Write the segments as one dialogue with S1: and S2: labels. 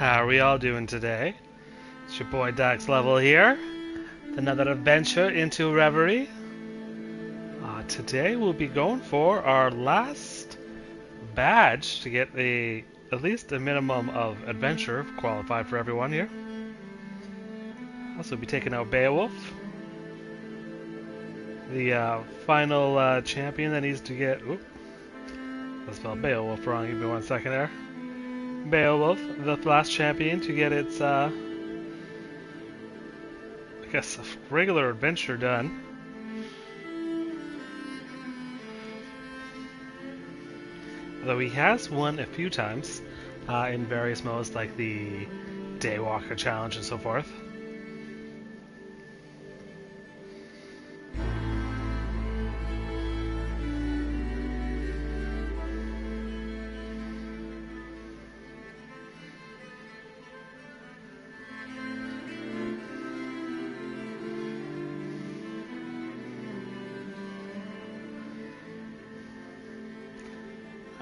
S1: How are we all doing today? It's your boy Dax Level here. Another adventure into Reverie. Today we'll be going for our last badge to get at least a minimum of adventure qualified for everyone here. Also be taking out Beowulf, the final champion that needs to get. Oop, I spelled Beowulf wrong. Give me 1 second there. Beowulf, the last champion to get its, I guess, a regular adventure done. Although he has won a few times in various modes like the Daywalker Challenge and so forth.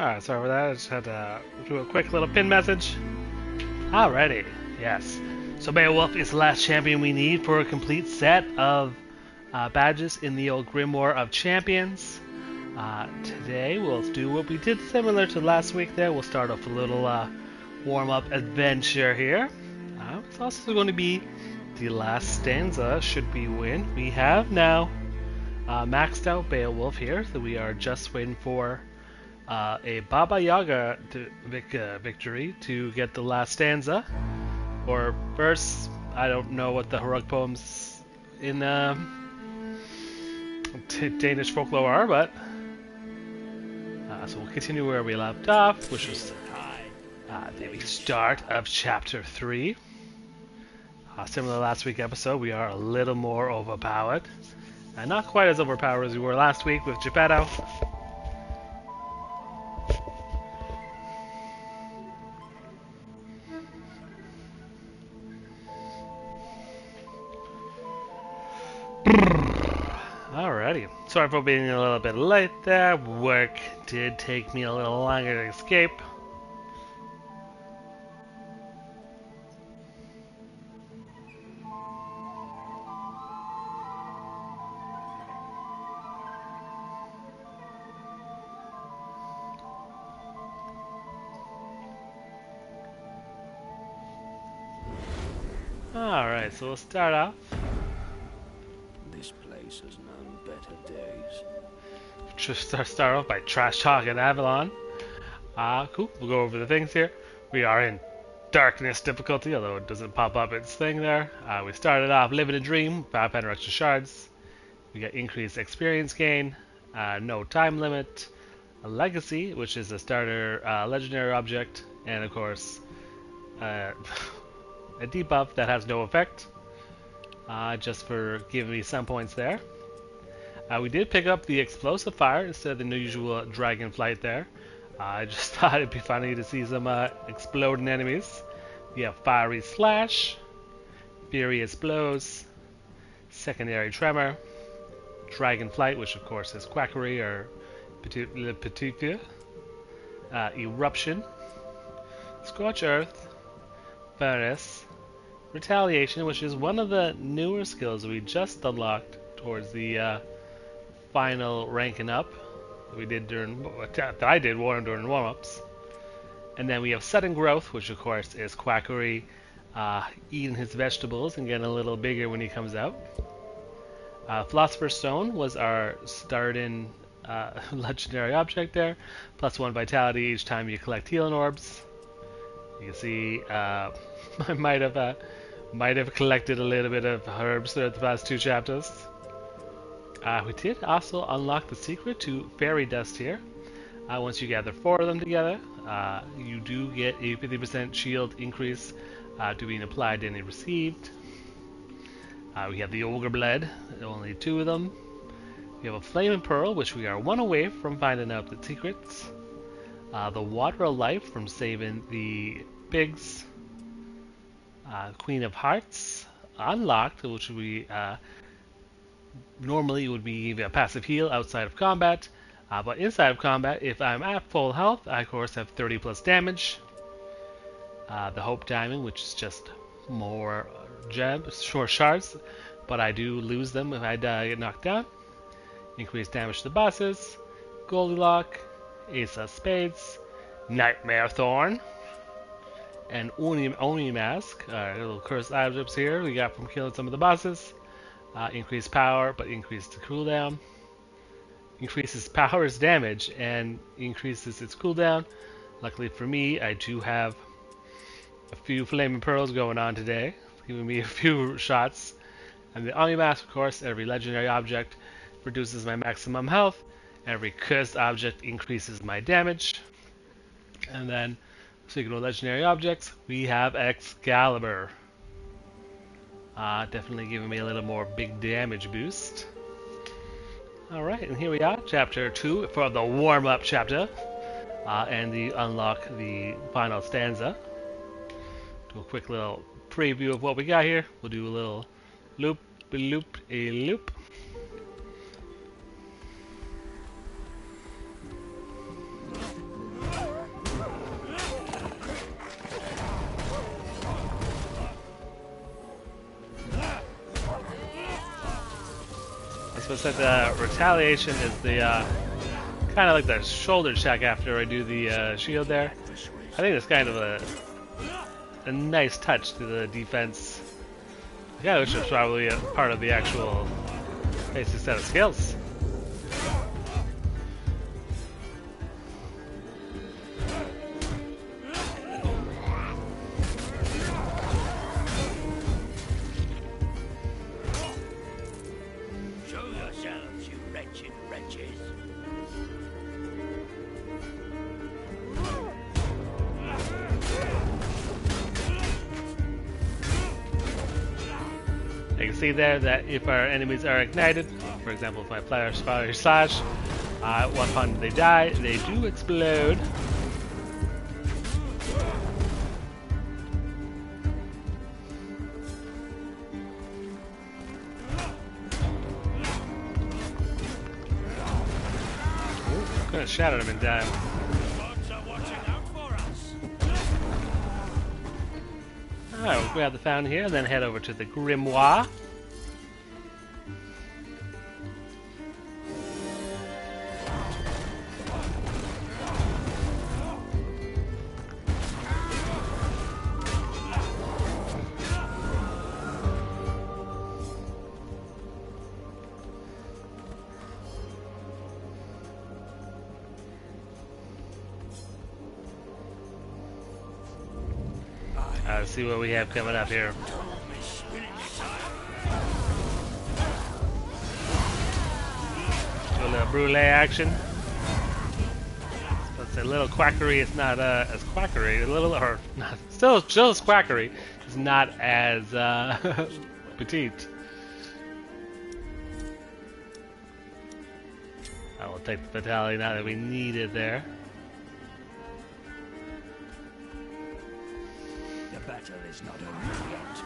S1: Alright, sorry for that. I just had to do a quick little pin message. Alrighty, yes. So Beowulf is the last champion we need for a complete set of badges in the old Grimoire of Champions. Today we'll do what we did similar to last week there. We'll start off a little warm-up adventure here. It's also going to be the last stanza should we win. We have now maxed out Beowulf here, so we are just waiting for a Baba Yaga victory to get the last stanza or verse. I don't know what the heroic poems in Danish folklore are, but so we'll continue where we left off, which was the start of chapter 3. Similar to last week's episode, we are a little more overpowered, and not quite as overpowered as we were last week with Geppeto. Alrighty, sorry for being a little bit late there. Work did take me a little longer to escape. Alright, so we'll start off.
S2: This place has known better days.
S1: Just start off by trash talking Avalon. Cool. We'll go over the things here. We are in darkness difficulty, although it doesn't pop up its thing there. We started off living a dream, 500 extra shards. We got increased experience gain, no time limit, a legacy, which is a starter legendary object, and of course a debuff that has no effect. Just for giving me some points there. We did pick up the explosive fire instead of the usual dragon flight there. I just thought it'd be funny to see some exploding enemies. We have fiery slash, furious blows, secondary tremor, dragon flight, which of course is quackery or pinocchio, eruption, scorch earth, furnace, retaliation, which is one of the newer skills we just unlocked towards the final ranking up that we did that I did during warm-ups. And then we have sudden growth, which of course is quackery, eating his vegetables and getting a little bigger when he comes out. Philosopher's Stone was our starting legendary object there, +1 vitality each time you collect healing orbs. You can see I might have collected a little bit of herbs throughout the past 2 chapters. We did also unlock the secret to fairy dust here. Once you gather 4 of them together, you do get a 50% shield increase to being applied and received. We have the ogre blood, only 2 of them. We have a flaming pearl, which we are 1 away from finding out the secrets. The water of life from saving the pigs. Queen of Hearts unlocked, which we normally would be a passive heal outside of combat, but inside of combat, if I'm at full health, I of course have 30 plus damage. The Hope Diamond, which is just more gems, short shards, but I do lose them if I get knocked down. Increased damage to the bosses. Goldilocks, Ace of Spades, Nightmare Thorn, and Oni Mask. Little cursed items here we got from killing some of the bosses. Increased power, but increased the cooldown. Increases power's damage and increases its cooldown. Luckily for me, I do have a few flaming pearls going on today, giving me a few shots. And the Oni Mask, of course, every legendary object reduces my maximum health. Every cursed object increases my damage. And then, speaking of legendary objects, we have Excalibur. Definitely giving me a little more big damage boost. Alright, and here we are, chapter 2 for the warm-up chapter. And the unlock the final stanza. Do a quick little preview of what we got here. We'll do a little loop-a-loop-a-loop. So the retaliation is the kind of like the shoulder check after I do the shield there. I think it's kind of a nice touch to the defense. Yeah, which is probably a part of the actual basic set of skills. You can see there that if our enemies are ignited, for example, if my players fire slash, upon they die, they do explode. Could have shattered him in time. Alright, we'll grab the fountain here and then head over to the Grimoire. Let's see what we have coming up here. Do a little brulee action. Let's say a little quackery. It's not as quackery. A little, or not, still as quackery. It's not as petite. I will take the fatality now that we need it there.
S2: Battle is not over yet.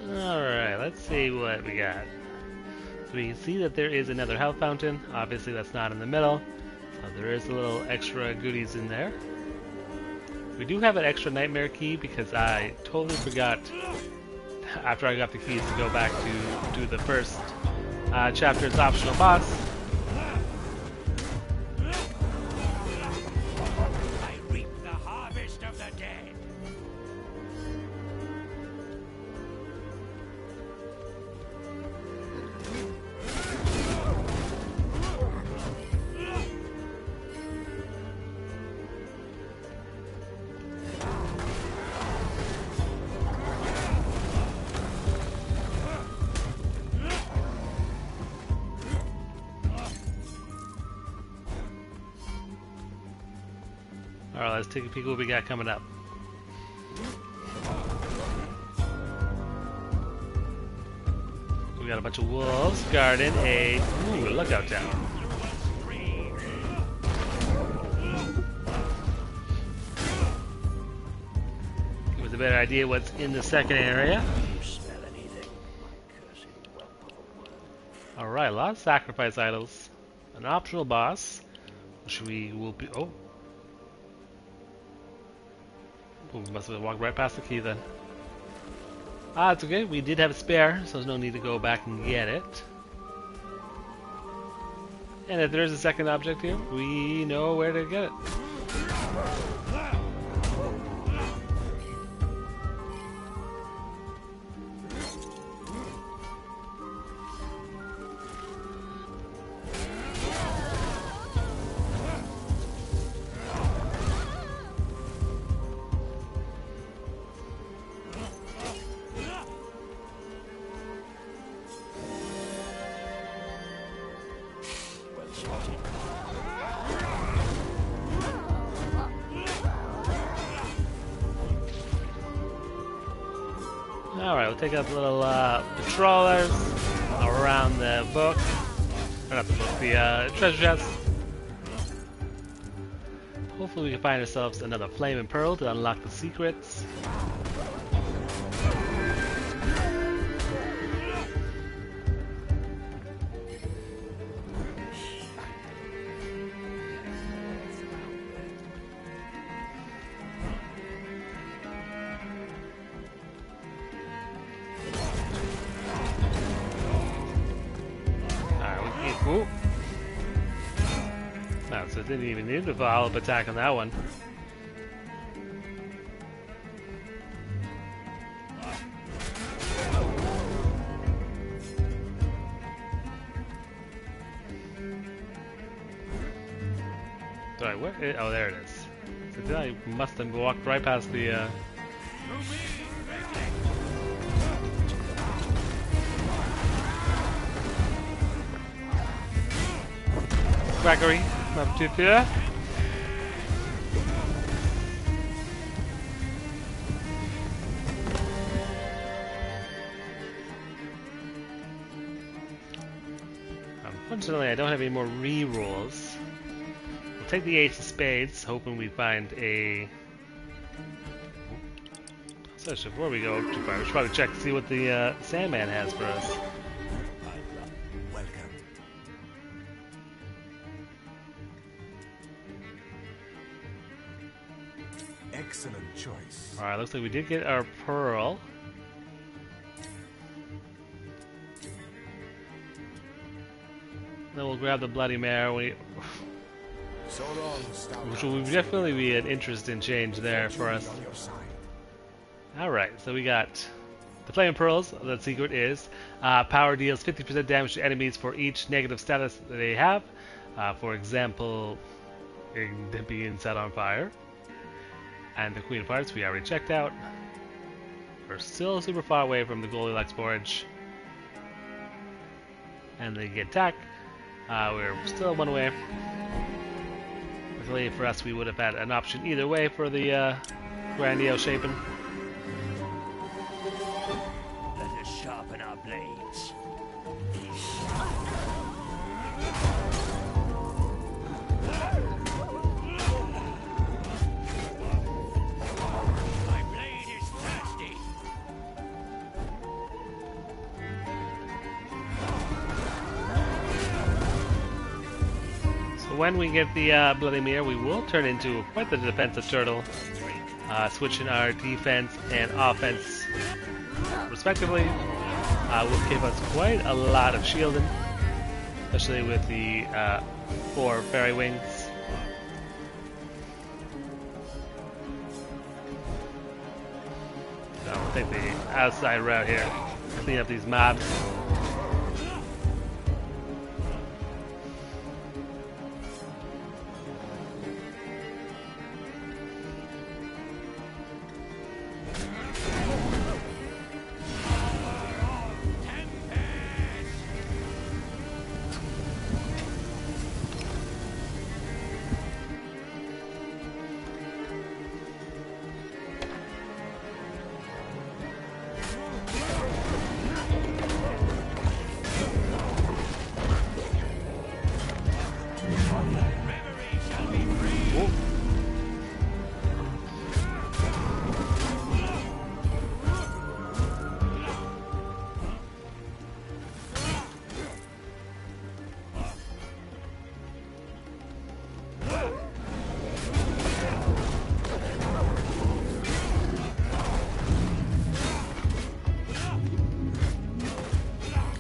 S1: Alright, let's see what we got. So we can see that there is another health fountain. Obviously that's not in the middle. So there is a little extra goodies in there. We do have an extra nightmare key because I totally forgot after I got the keys to go back to do the first chapter's optional boss.
S2: I reap the harvest of the dead.
S1: Alright, let's take a peek at what we got coming up. We got a bunch of wolves guarding a lookout tower. Give us a better idea what's in the second area.
S2: You smell anything?
S1: Alright, a lot of sacrifice idols. An optional boss, which we will be. Oh! Ooh, must have walked right past the key then. Ah, it's okay. We did have a spare, so there's no need to go back and get it. And if there's a second object here, we know where to get it. Alright, we'll take out the little patrollers around the book. Or not the book, the treasure chest. Hopefully we can find ourselves another flame and pearl to unlock the secrets. Ooh. Oh, so it didn't even need to follow up attack on that one. Sorry, where? Oh, there it is. So I must have walked right past the. Quackery, up to here. Unfortunately, I don't have any more re-rolls. We'll take the Ace of Spades, hoping we find a. So before we go too far, we should probably check to see what the Sandman has for us.
S2: Excellent choice.
S1: Alright, looks like we did get our pearl. Then we'll grab the Bloody Mare, which will definitely be an interesting change there for us. Alright, so we got the Flame Pearls. The secret is power deals 50% damage to enemies for each negative status that they have. For example, being set on fire. And the Queen of Hearts we already checked out. We're still super far away from the Goldilocks Forge. And the attack, we're still one away. Luckily for us, we would have had an option either way for the grandiose shaping.
S2: Let us sharpen our blades.
S1: When we get the Bloody Mare, we will turn into quite the defensive turtle, switching our defense and offense respectively. Will give us quite a lot of shielding, especially with the 4 fairy wings. So we'll take the outside route here, clean up these mobs.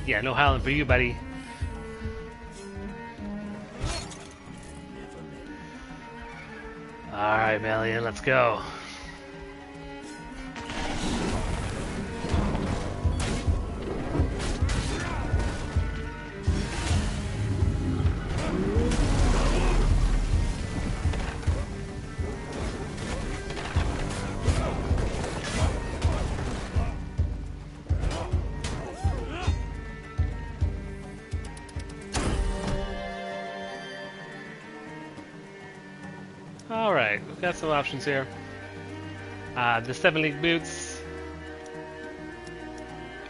S1: Yeah, no howling for you, buddy. Alright, Melian, let's go. Alright, we've got some options here. The 7-league boots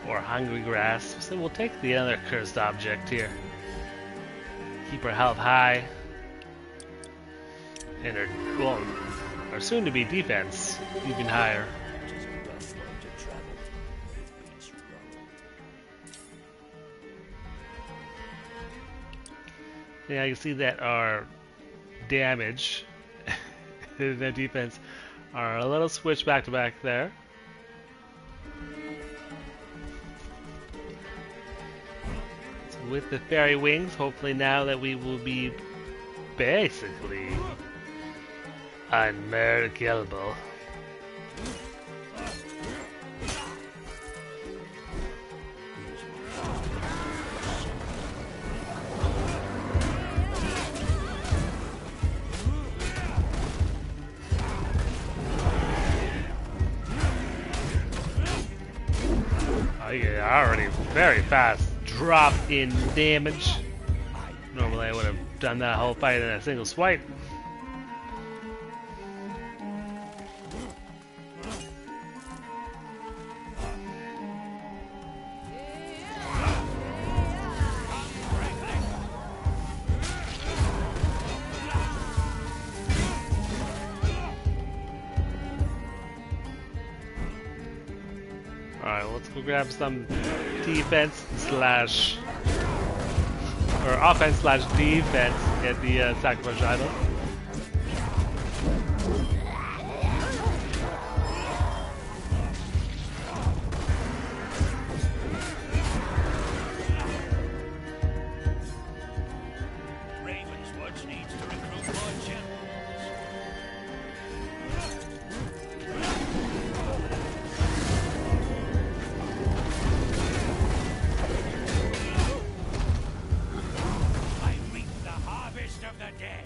S1: or hungry grasp. So we'll take the other cursed object here. Keep our health high. And our soon-to-be defense even higher. Yeah, you see that our damage and the defense are a little switched back to back there. So with the fairy wings, hopefully now that we will be basically unmerkillable. Already very fast drop in damage. Normally I would have done that whole fight in a single swipe. Alright, let's go grab some defense slash or offense slash defense at the sacrifice idol.
S2: Ravenswatch needs to recruit more champions. Of the day.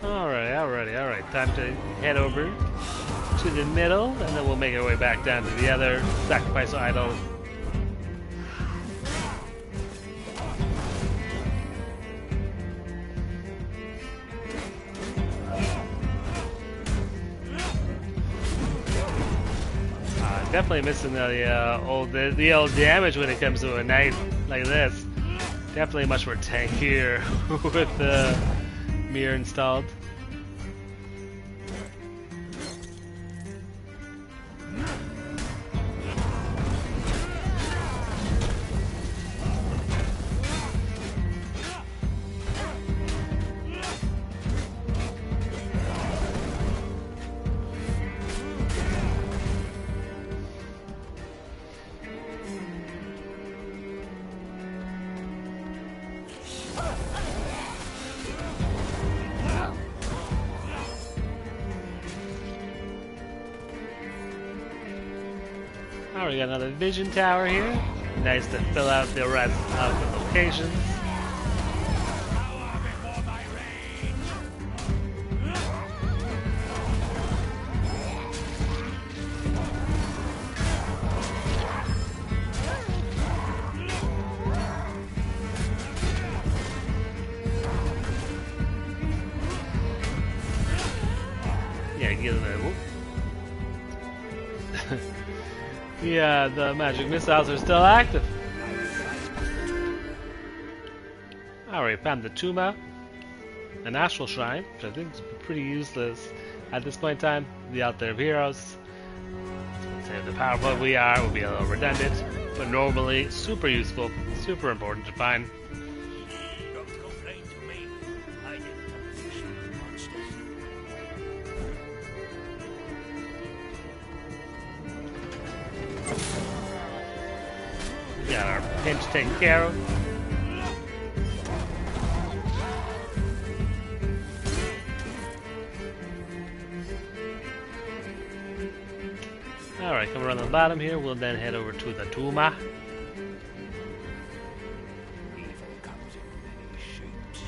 S1: Alright. Time to head over to the middle, and then we'll make our way back down to the other sacrifice idol. Definitely missing the old damage when it comes to a knight like this. Definitely much more tankier with the mirror installed. Oh, we got another vision tower here. Nice to fill out the rest of the locations. Yeah, give them a whoop. Yeah, the magic missiles are still active. Alright, found the Tuma, an astral shrine, which I think is pretty useless at this point in time. The altar of heroes. Save the PowerPoint we are will be a little redundant, but normally super useful, super important to find.
S2: Don't complain to me. I didn't have a fish with monsters.
S1: We got our pinch taken care of. Alright, come around the bottom here, we'll then head over to the Tuma.
S2: Evil comes in many shapes.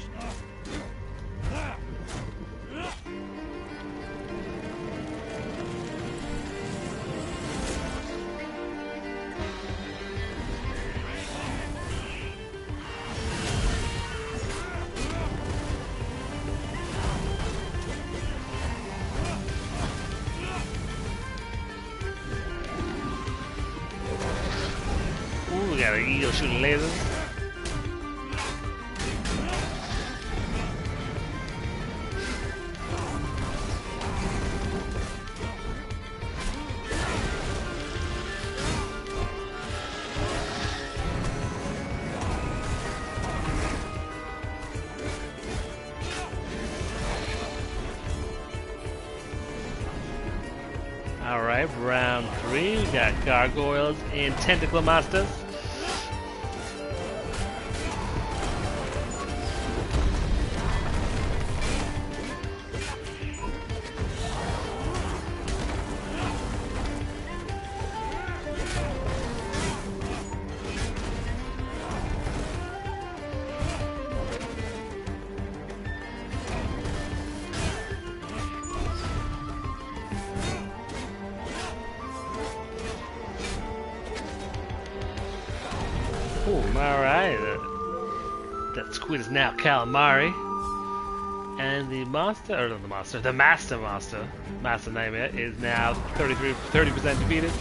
S1: Ooh, we got an eagle shooting lasers. Alright, round 3, we got gargoyles and tentacle monsters. Oh, alright. That squid is now calamari. And the monster, or not the monster, the master nightmare, is now 30% defeated.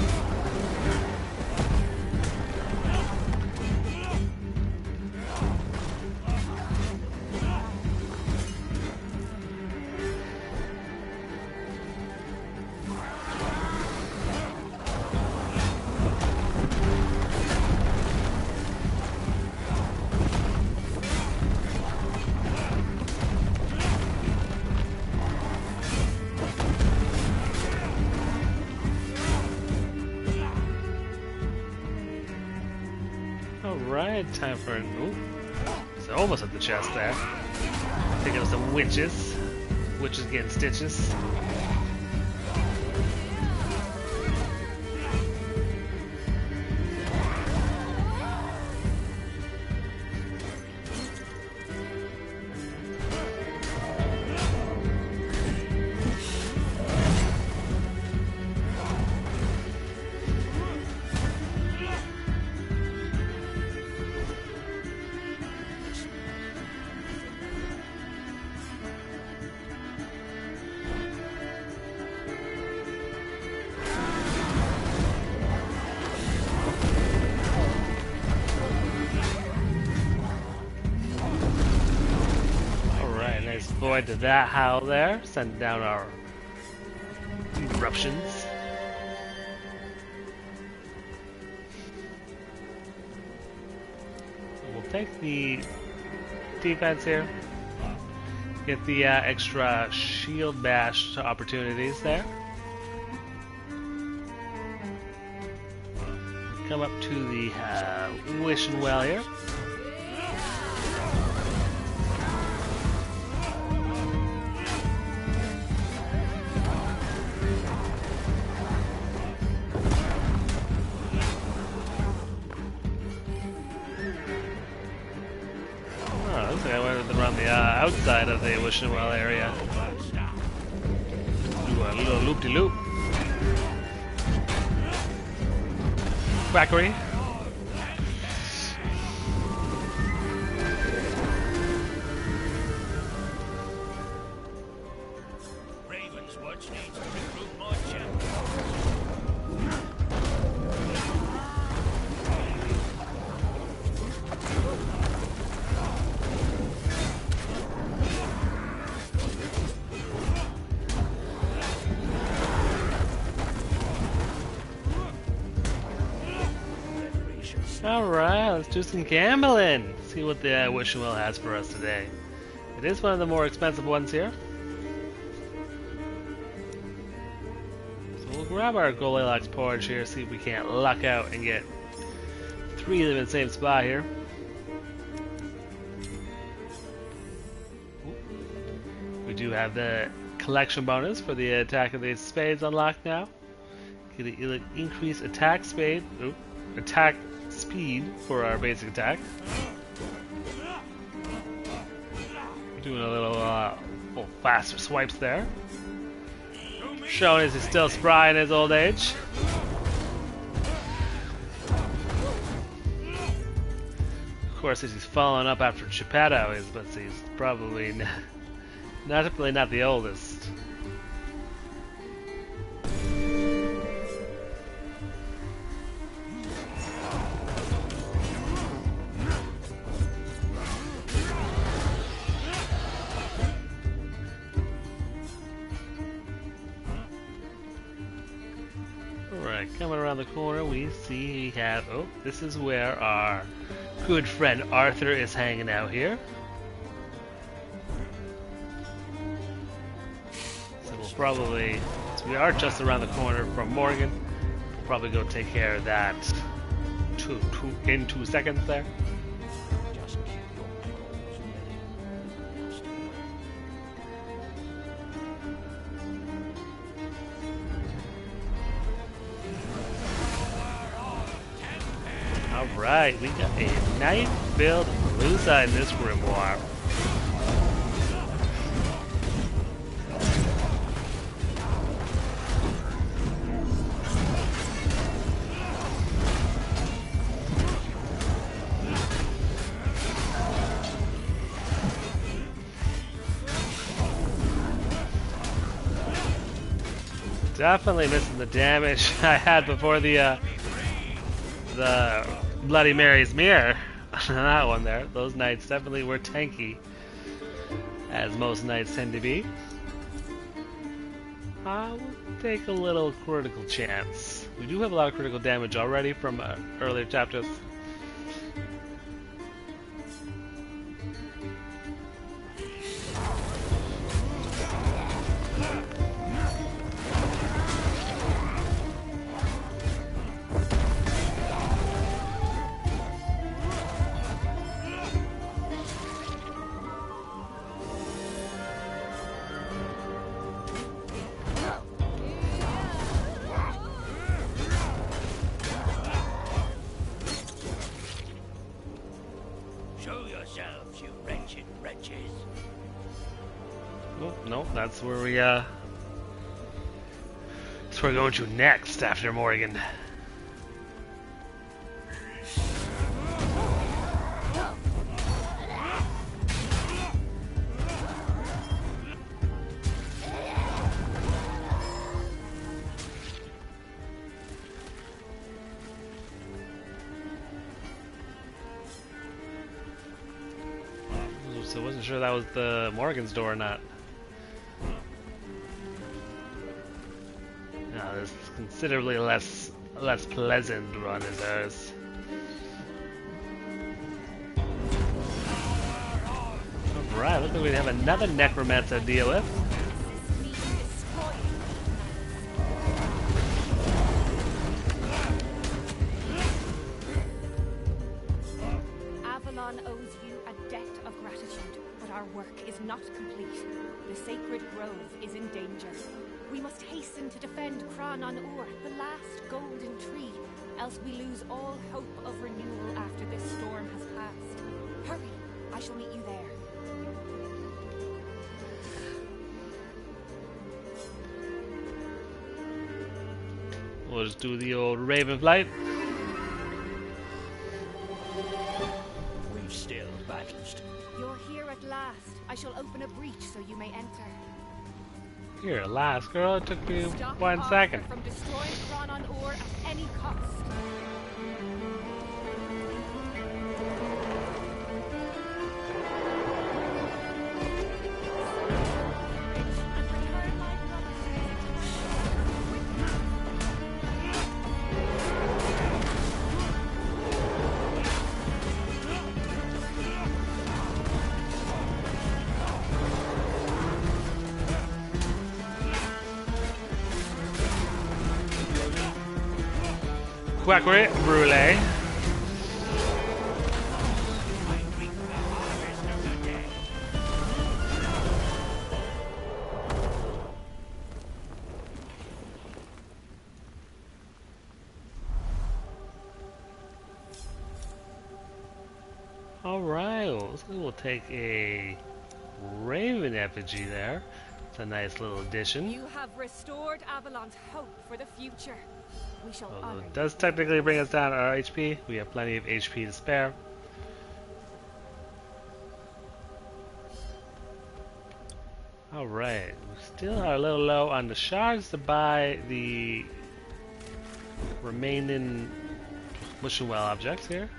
S1: Alright, time for an ooh. It's almost at the chest there. Thinking of some witches. Witches getting stitches. Void to that howl there, send down our eruptions. We'll take the defense here. Get the extra shield bash opportunities there. Come up to the wishing well here. I went around the outside of the wishing well area. Do a little loop-de-loop. Quackery.
S2: Ravenswatch needs to recruit more champions.
S1: Alright, let's do some gambling. See what the wishing well has for us today. It is one of the more expensive ones here. So we'll grab our Goldilocks porridge here, see if we can't luck out and get 3 of them in the same spot here. We do have the collection bonus for the attack of the spades unlocked now. Get an increased attack attack speed for our basic attack. Doing a little faster swipes there. Showing as he's still spry in his old age. Of course, as he's following up after Geppeto, but he's probably not the oldest. Alright, coming around the corner, we see we have. Oh, this is where our good friend Arthur is hanging out here. So we'll probably, so we are just around the corner from Morgan. We'll probably go take care of that in 2 seconds there.
S2: Just keep your calls
S1: Alright, we got a knife-filled blue side in this grimoire. Definitely missing the damage I had before the Bloody Mary's mirror on that one there. Those knights definitely were tanky, as most knights tend to be. We'll take a little critical chance. We do have a lot of critical damage already from earlier chapters.
S2: you wretched wretches.
S1: Oh, no, that's where we that's where we're going to next after Morgan. So I wasn't sure that was the Morgan's door or not. No, this is considerably less pleasant run as ours. Alright, looks like we have another necromancer to deal with.
S3: Owes you a debt of gratitude, but our work is not complete. The sacred grove is in danger. We must hasten to defend Cran an Ur, the last golden tree, else we lose all hope of renewal after this storm has passed. Hurry, I shall meet you there.
S1: We'll just do the old Raven flight.
S2: Still balanced.
S3: You're here at last. I shall open a breach so you may enter.
S1: Here, at last, girl. It took me
S3: Stop
S1: 1 second.
S3: From destroying Cran an Ur at any cost.
S1: Quackery, Brûlé. Alright, well, we'll take a Raven effigy there. It's a nice little addition.
S3: You have restored Avalon's hope for the future. We shall
S1: Although
S3: honor
S1: it does technically bring us down our HP. We have plenty of HP to spare. Alright, we still are a little low on the shards to buy the remaining Mushroom Well objects here.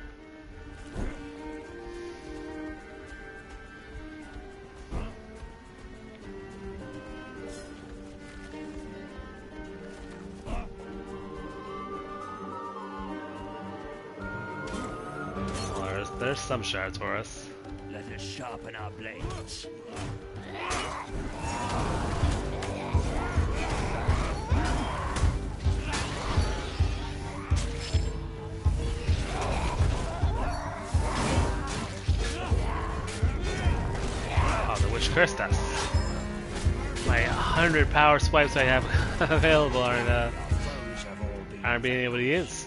S1: There's some shards for us.
S2: Let us sharpen our blades.
S1: Oh, the witch cursed us. My 100 power swipes I have available aren't being able to use.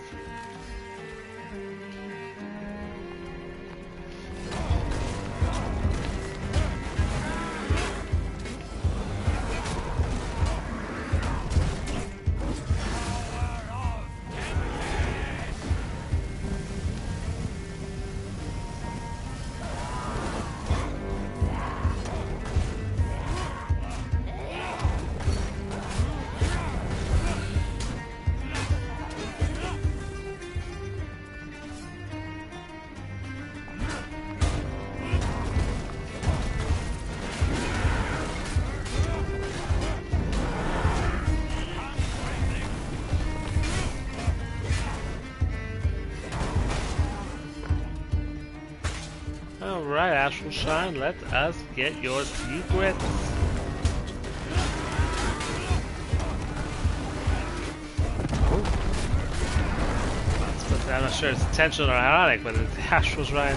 S1: Alright, Astral Shine, let us get your secrets. I'm not sure it's intentional or ironic, but it's Astral Shine.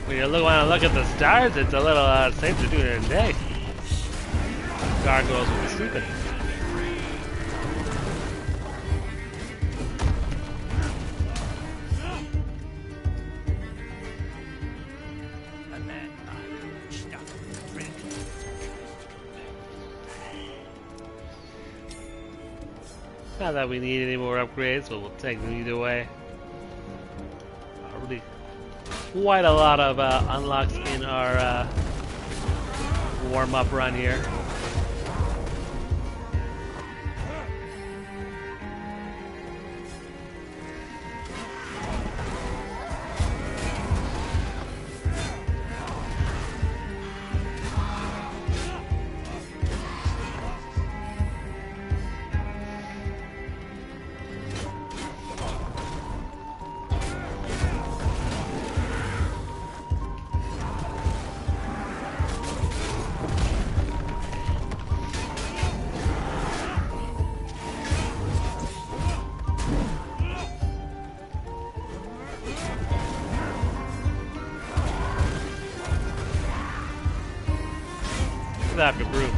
S1: When you want to look at the stars, it's a little safe to do it in the day. Gargoyles will be sleeping. Not that we need any more upgrades, but we'll take them either way. Really quite a lot of unlocks in our warm-up run here. That be brute.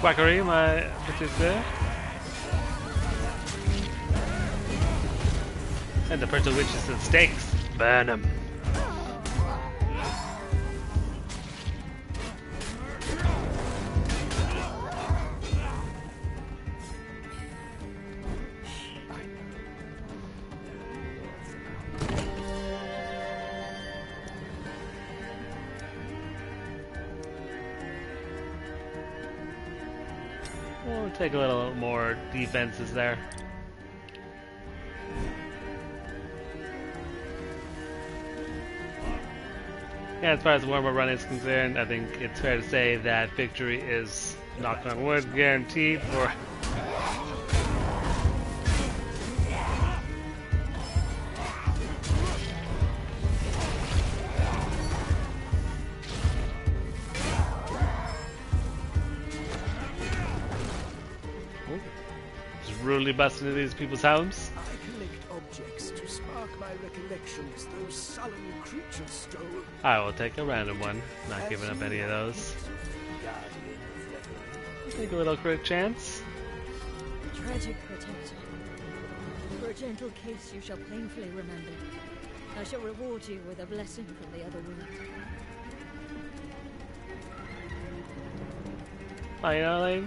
S1: Quackery, my bitches there. And the Purple Witches and Stakes. Burn them. We'll take a little more defenses there. Yeah, as far as the warm-up run is concerned, I think it's fair to say that victory is, knock on wood, guaranteed for... Just rudely busting into these people's homes.
S4: I collect objects to spark my recollections those sullen creatures stole.
S1: I will take a random one, not giving up any of those. Take a little crit chance.
S5: Tragic protector. For a gentle case you shall painfully remember. I shall reward you with a blessing from the other world.
S1: Oh, you know, like,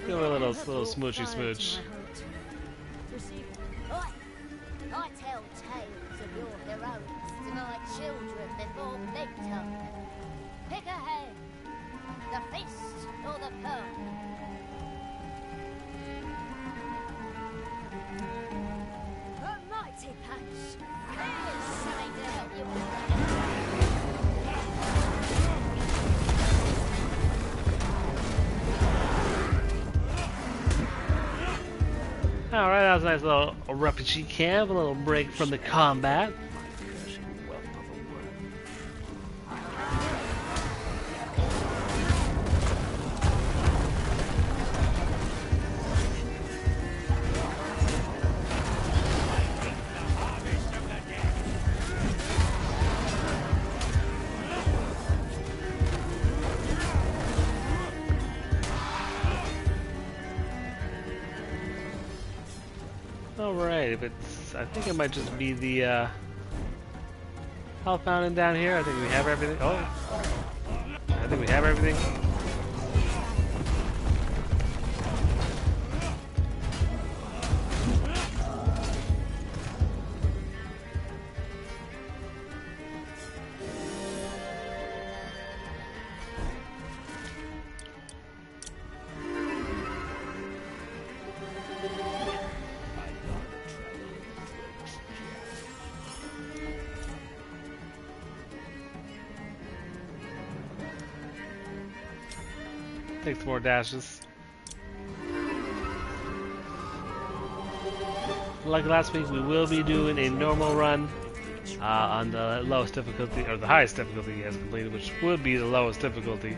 S1: give a little smoochy smooch.
S6: I tell tales of your heroics to my children before bedtime. Pick a hand, the fist or the pearl. A mighty punch. There's something to help you with.
S1: Alright, that was a nice little refugee camp, a little break from the combat. Alright, if it's... I think it might just be the health fountain down here. I think we have everything. Oh! I think we have everything. Take some more dashes. Like last week, we will be doing a normal run on the lowest difficulty, or the highest difficulty he has completed, which would be the lowest difficulty.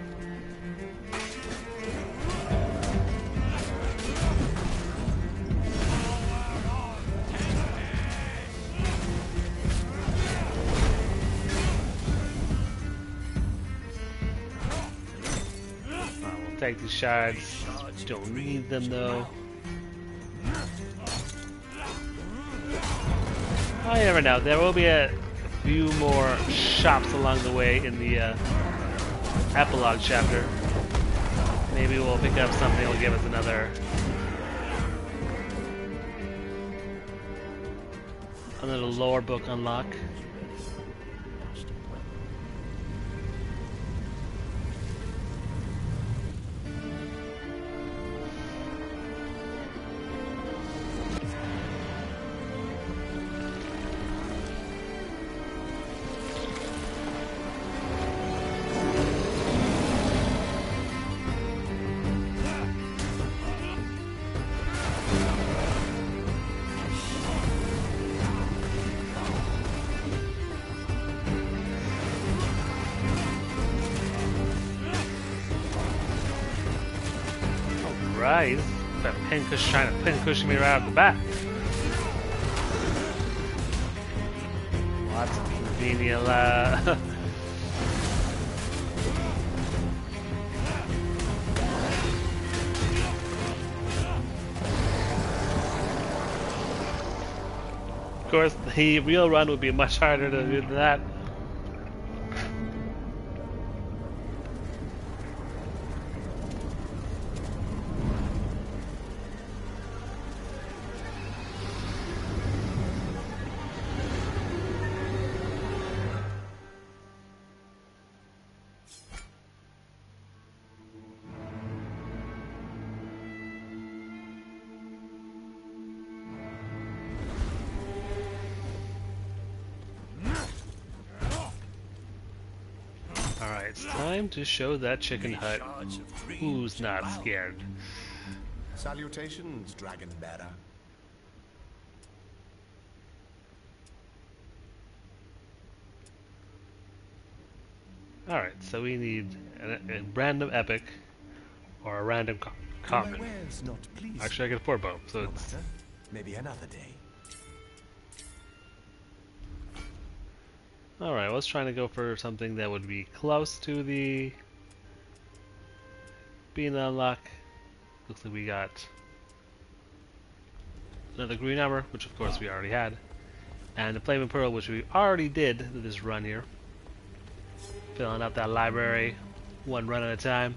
S1: Take the shards. Don't need them though. Oh, you never know. There will be a few more shops along the way in the epilogue chapter. Maybe we'll pick up something that will give us another lore book unlock. Right, he's that pincush trying to pincush me right off the bat. Lots of convenient Of course, the real run would be much harder to do than that. Alright, it's time to show that chicken hut who's not scared.
S4: Salutations, dragon bearer.
S1: Alright, so we need a random epic or a random common. Actually, I can afford both, so
S4: No
S1: it's...
S4: matter. Maybe another day.
S1: Alright, let's try to go for something that would be close to the being unlock. Looks like we got another green armor, which of course we already had, and the flaming pearl, which we already did this run here. Filling up that library one run at a time.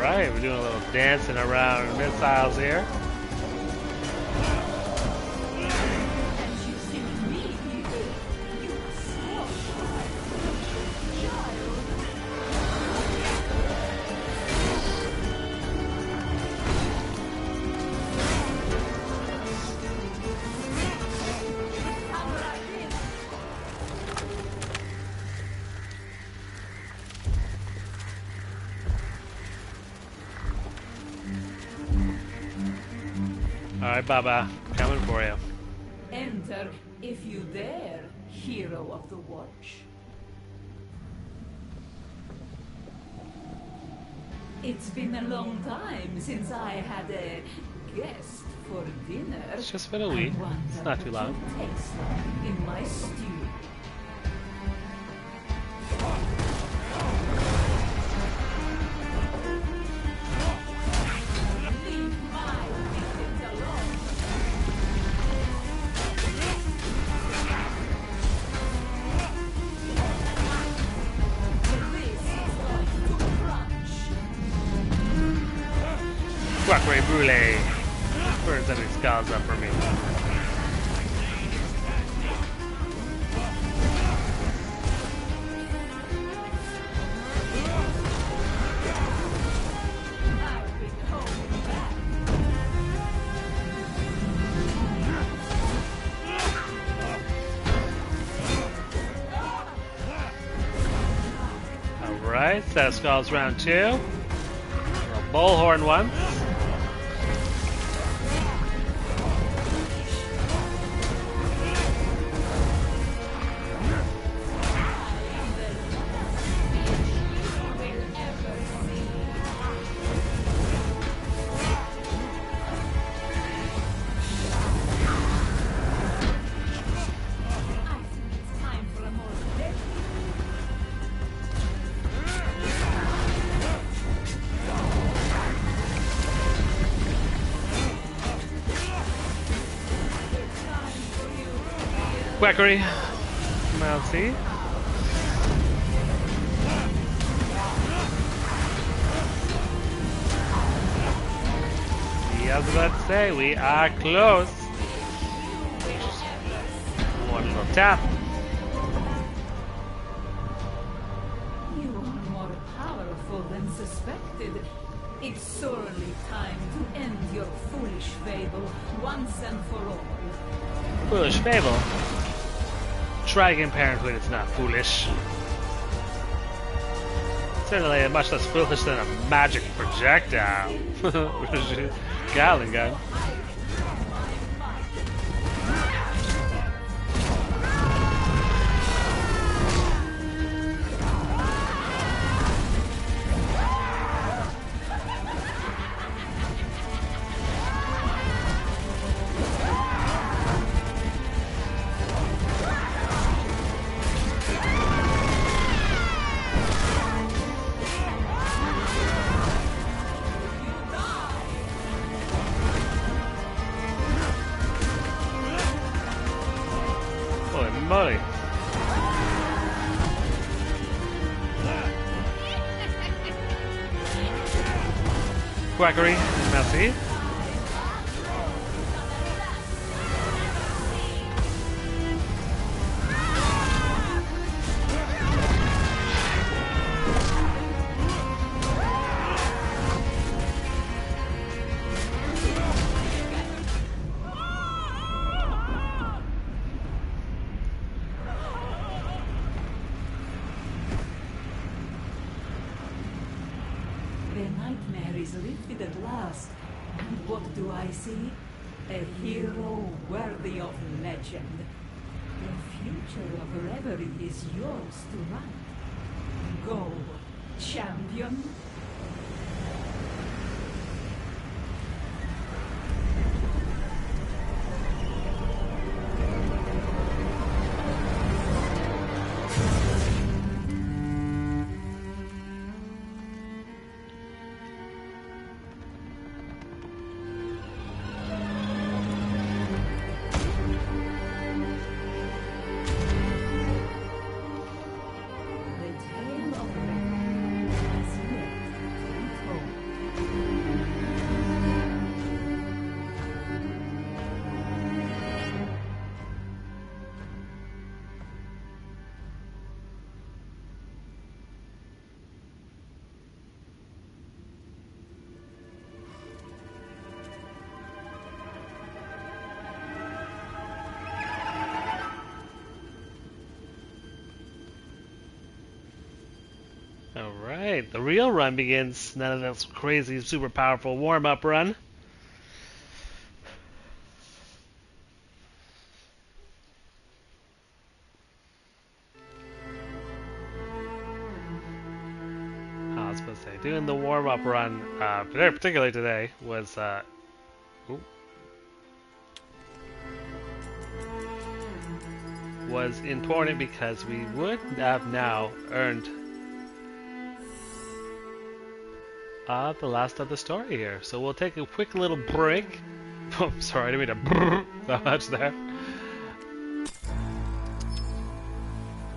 S1: Alright, we're doing a little dancing around missiles here. Alright, Baba, coming for you.
S7: Enter if you dare, hero of the watch. It's been a long time since I had a guest for dinner.
S1: It's just been a week. It's not too long.
S7: Taste like in my stew. Leave my victims alone. This is going to crunch.
S1: Quackery Brûlée. Burns any scalds up for me.
S7: I've been holding back.
S1: Alright, set of skulls round 2. A little bullhorn one.
S7: I think it's time for a more deadly.
S1: Quackery. Mousy. Yeah, I was about to say, we are close. One little tap.
S7: You are more powerful than suspected. It's sorely time to end your foolish fable once and for all.
S1: Foolish fable. Try again, Parenthood, it's not foolish. Certainly much less foolish than a magic projectile. Gatling gun. quackery. Merci.
S7: The nightmare is lifted at last. And what do I see? A hero worthy of legend. The future of reverie is yours to write. Go, champion.
S1: Alright, the real run begins. None of this crazy, super powerful warm-up run. I was supposed to say, doing the warm-up run, particularly today, was, was important because we would have now earned the last of the story here. So we'll take a quick little break. Oh, sorry, I didn't mean to brrr so much there.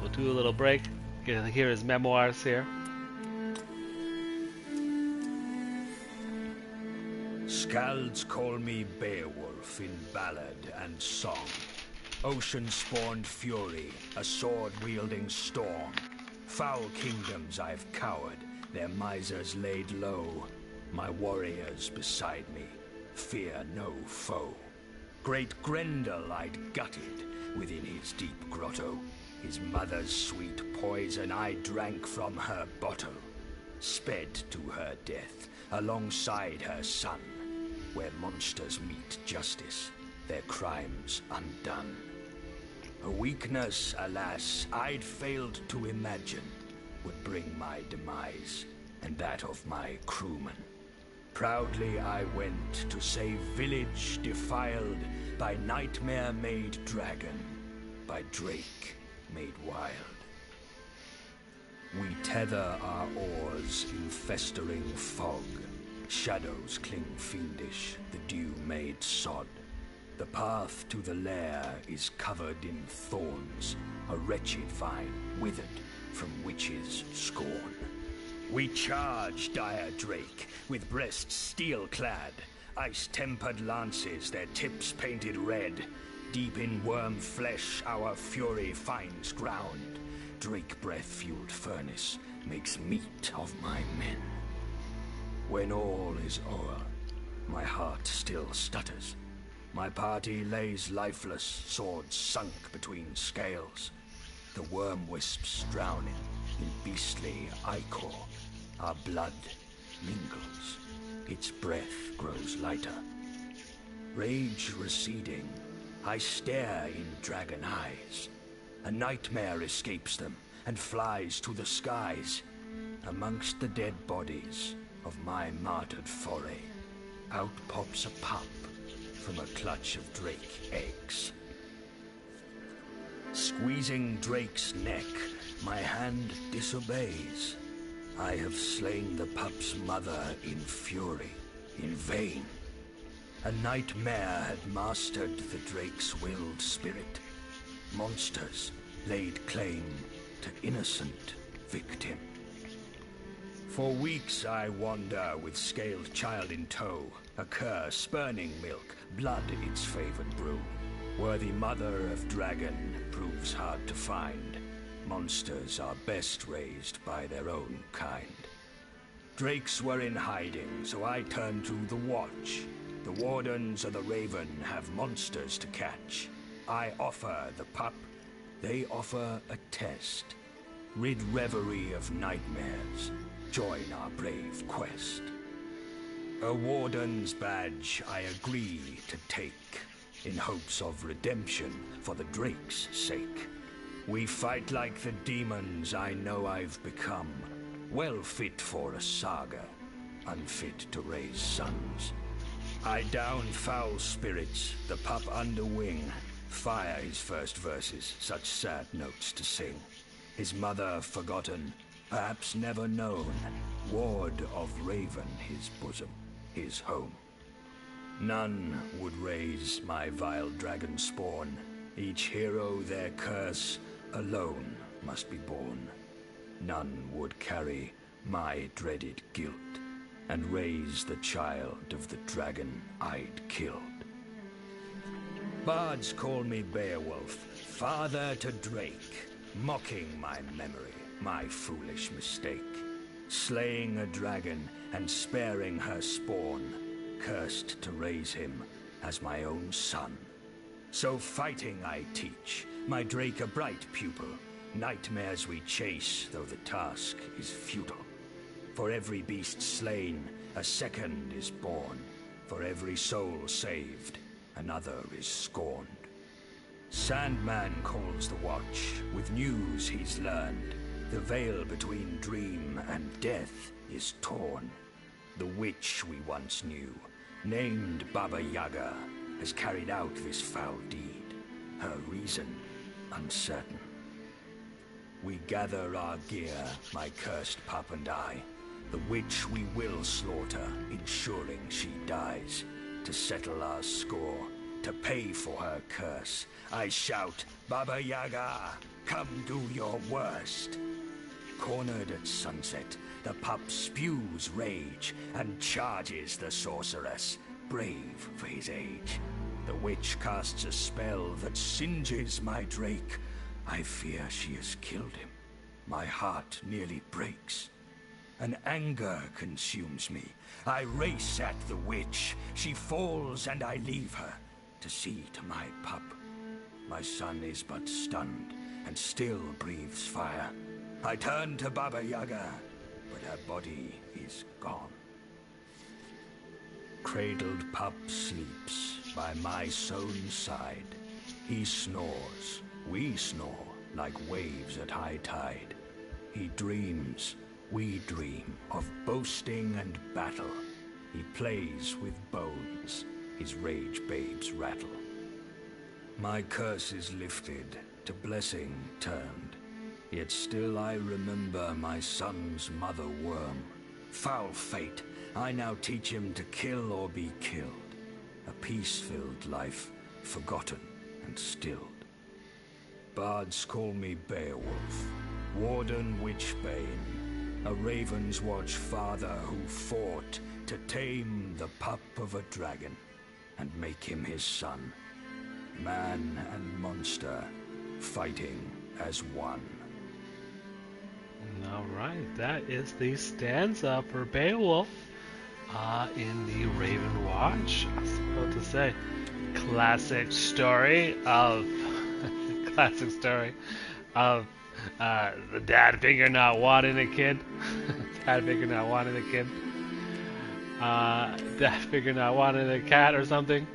S1: We'll do a little break. Get to hear his memoirs here.
S8: Skalds call me Beowulf in ballad and song. Ocean-spawned fury, a sword-wielding storm. Foul kingdoms I've cowered, their misers laid low. My warriors beside me, fear no foe. Great Grendel I'd gutted within his deep grotto. His mother's sweet poison I drank from her bottle. Sped to her death, alongside her son, where monsters meet justice, their crimes undone. A weakness, alas, I'd failed to imagine would bring my demise, and that of my crewmen. Proudly I went to save village defiled by nightmare-made dragon, by drake made wild. We tether our oars in festering fog. Shadows cling fiendish, the dew-made sod. The path to the lair is covered in thorns, a wretched vine withered from witches' scorn. We charge dire drake, with breasts steel-clad, ice-tempered lances, their tips painted red. Deep in worm flesh our fury finds ground. Drake breath-fueled furnace makes meat of my men. When all is o'er, my heart still stutters. My party lays lifeless, swords sunk between scales. The worm-wisps drowning in beastly ichor. Our blood mingles, its breath grows lighter. Rage receding, I stare in dragon eyes. A nightmare escapes them and flies to the skies. Amongst the dead bodies of my martyred foray, out pops a pup from a clutch of drake eggs. Squeezing Drake's neck, my hand disobeys. I have slain the pup's mother in fury, in vain. A nightmare had mastered the Drake's willed spirit. Monsters laid claim to innocent victim. For weeks I wander with scaled child in tow, a cur spurning milk, blood its favored brew. Worthy mother of dragon proves hard to find. Monsters are best raised by their own kind. Drakes were in hiding, so I turned to the Watch. The Wardens of the Raven have monsters to catch. I offer the pup, they offer a test. Rid reverie of nightmares, join our brave quest. A Warden's badge I agree to take, in hopes of redemption for the Drake's sake. We fight like the demons I know I've become, well fit for a saga, unfit to raise sons. I down foul spirits, the pup under wing, fire his first verses, such sad notes to sing. His mother forgotten, perhaps never known, ward of Raven his bosom, his home. None would raise my vile dragon spawn, each hero their curse alone must be borne. None would carry my dreaded guilt, and raise the child of the dragon I'd killed. Bards call me Beowulf, father to Drake, mocking my memory, my foolish mistake. Slaying a dragon and sparing her spawn, cursed to raise him as my own son. So fighting I teach, my Drake a bright pupil, nightmares we chase, though the task is futile. For every beast slain, a second is born. For every soul saved, another is scorned. Sandman calls the Watch, with news he's learned. The veil between dream and death is torn. The witch we once knew, named Baba Yaga, has carried out this foul deed, her reason uncertain. We gather our gear, my cursed pup and I. The witch we will slaughter, ensuring she dies. To settle our score, to pay for her curse, I shout, Baba Yaga, come do your worst. Cornered at sunset, the pup spews rage and charges the sorceress, brave for his age. The witch casts a spell that singes my Drake. I fear she has killed him. My heart nearly breaks. An anger consumes me. I race at the witch. She falls and I leave her to see to my pup. My son is but stunned and still breathes fire. I turn to Baba Yaga, but her body is gone. Cradled pup sleeps by my sown side. He snores, we snore like waves at high tide. He dreams, we dream of boasting and battle. He plays with bones, his rage babes rattle. My curse is lifted, to blessing turned. Yet still I remember my son's mother worm. Foul fate, I now teach him to kill or be killed. A peace-filled life, forgotten and stilled. Bards call me Beowulf, Warden Witchbane, a Ravenswatch father who fought to tame the pup of a dragon and make him his son. Man and monster, fighting as one.
S1: Alright, that is the stanza for Beowulf in the Ravenswatch. I was about to say, classic story of the dad figure not wanting a kid. Dad figure not wanting a kid. Dad figure not wanting a cat or something.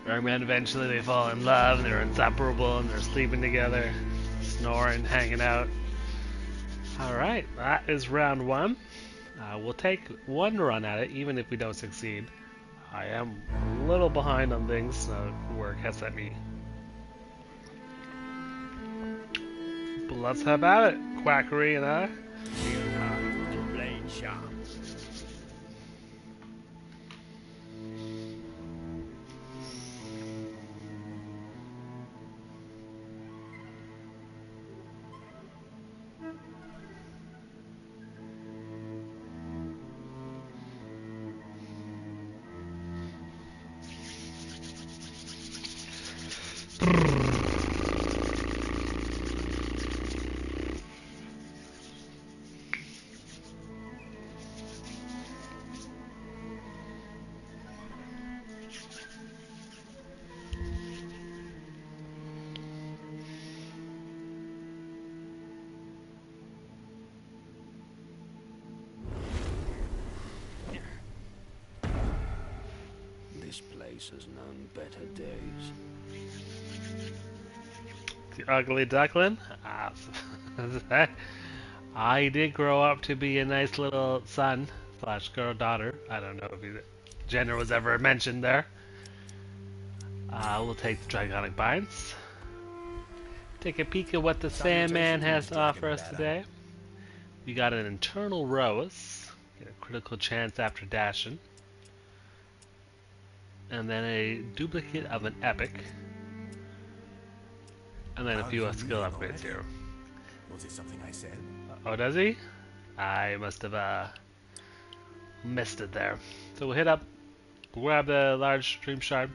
S1: And then eventually they fall in love and they're inseparable and they're sleeping together, snoring, hanging out. Alright, that is round one. We'll take one run at it, even if we don't succeed. I am a little behind on things, so work has let me. But let's have at it, Quackery and I.
S2: Blade sharp.
S8: place has known better days.
S1: The ugly duckling? I did grow up to be a nice little son slash girl daughter. I don't know if gender was ever mentioned there. We'll take the Dragonic Binds. Take a peek at what the Sandman has to offer us today. We got an Internal Rose, get a critical chance after dashing, and then a duplicate of an Epic, and then a few skill upgrades here.
S4: Was it something I said?
S1: Oh, does he? I must have missed it there. So we'll hit up, grab the large Dream Shard,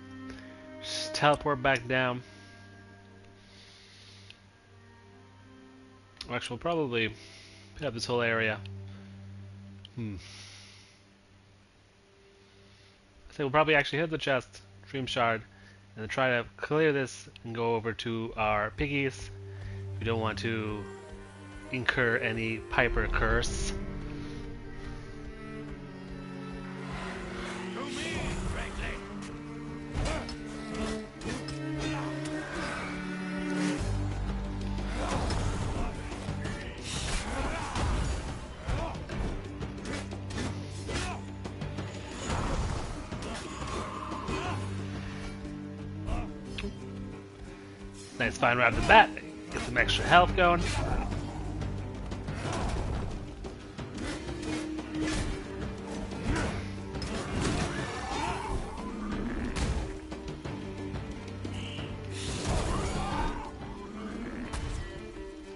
S1: just teleport back down. Actually, we'll probably hit up this whole area. So we'll probably actually hit the chest, Dream Shard, and then try to clear this and go over to our piggies. We don't want to incur any Piper curse. Nice fine right off the bat. Get some extra health going.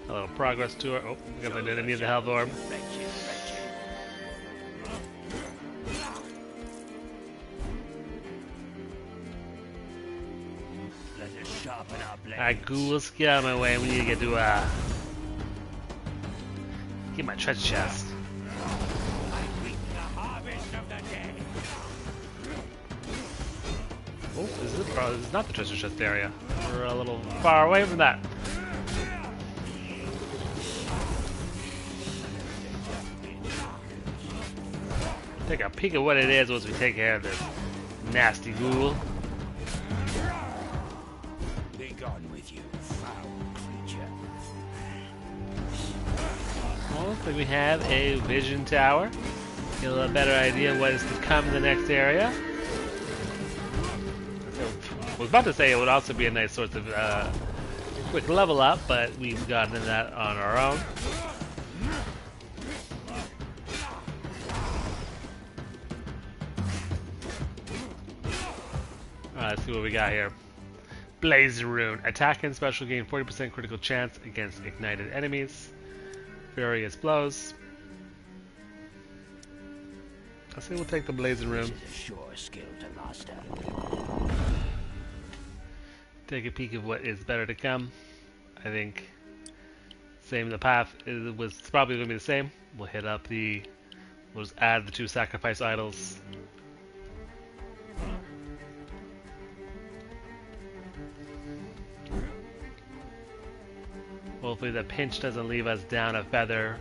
S1: A little progress to her. Oh, I guess I didn't need the health orb. Alright, ghouls, get out of my way. We need to get to get my treasure chest. Oh, this is not the treasure chest area. We're a little far away from that. Take a peek at what it is once we take care of this nasty ghoul. Looks like we have a vision tower. Get a little better idea of what is to come in the next area. So, I was about to say it would also be a nice source of quick level up, but we've gotten that on our own. Alright, let's see what we got here. Blazing Rune. Attack and special gain 40% critical chance against ignited enemies. Furious blows. I think we'll take the Blazing Rune.
S8: Sure skill to master.
S1: Take a peek of what is better to come. I think same the path was probably going to be the same. We'll hit up we'll just add the 2 sacrifice idols. Hopefully the pinch doesn't leave us down a feather.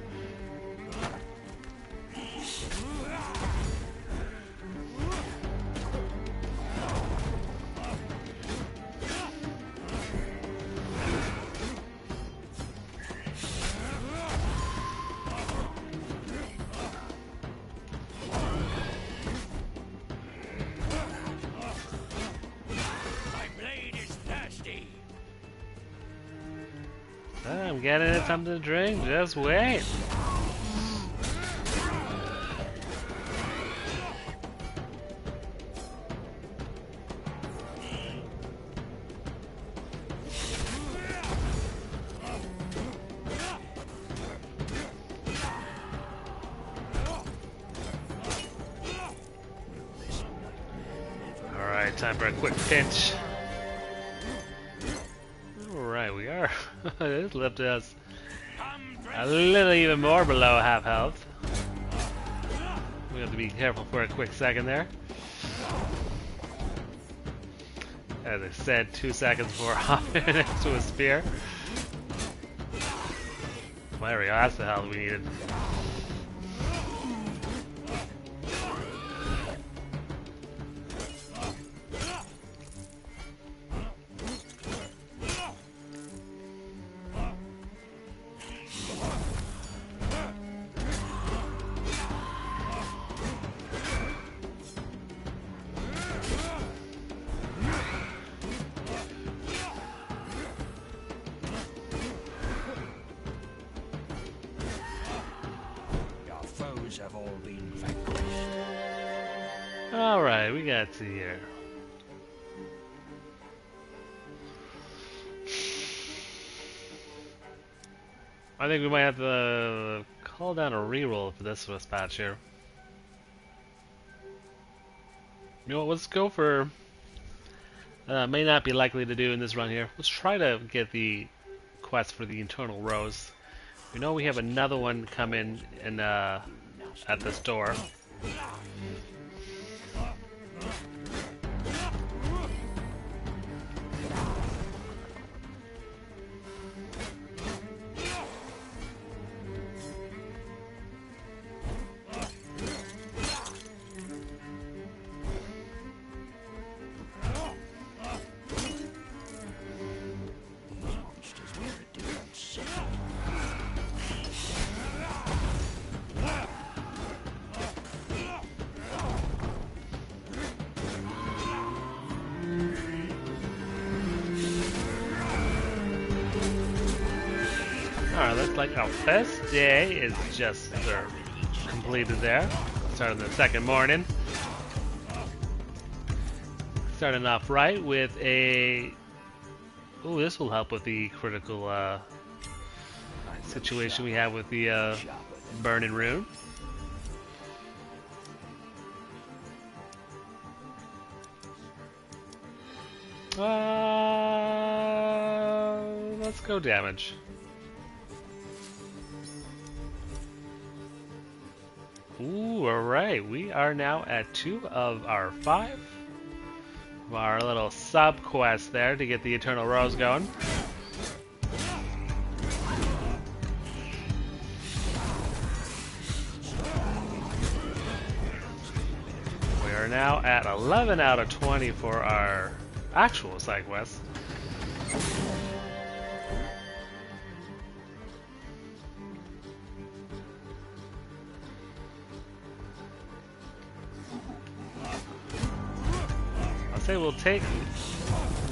S1: I'm getting it something to drink, just wait. Alright, time for a quick pinch. Alright, we are. This lifted us a little even more below half health. We have to be careful for a quick second there. As I said, 2 seconds before hopping next to a spear. Well, there we go, that's the health we needed.
S8: foes have all been vanquished.
S1: Alright, we got to here. I think we might have to call down a reroll for this dispatch here. You know what, let's go for... may not be likely to do in this run here. Let's try to get the quest for the Eternal Rose. We know we have another one coming in at this door. Alright, looks like our first day is just completed there. Starting the second morning. Starting off right with a... Oh, this will help with the critical situation we have with the burning rune. Let's go damage. Ooh, alright. We are now at 2 of our 5. Our little sub-quest there to get the Eternal Rose going. We are now at 11 out of 20 for our actual side quest.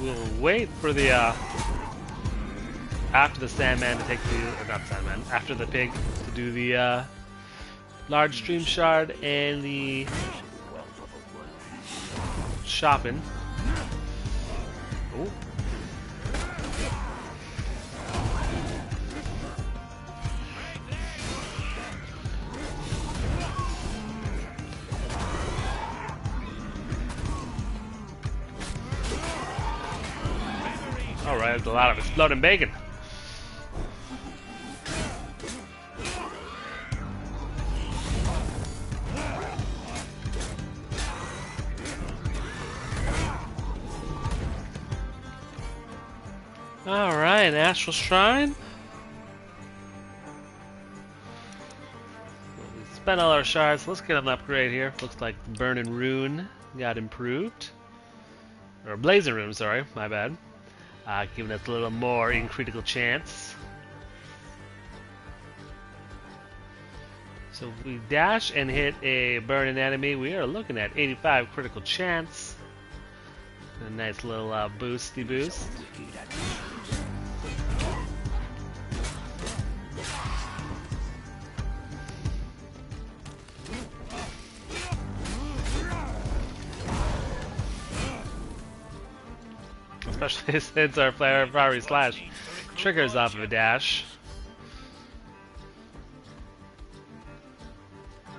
S1: We'll wait for the after the Sandman to take the not Sandman, after the pig to do the large stream shard and the shopping. Ooh. Alright, there's a lot of exploding bacon. Alright, Astral Shrine. We spent all our shards. Let's get an upgrade here. Looks like the Burning Rune got improved. Or Blazing Rune, sorry, my bad. Giving us a little more in critical chance. So if we dash and hit a burning enemy, we are looking at 85 critical chance. A nice little boosty boost. Especially since our Fiery Slash triggers off of a dash.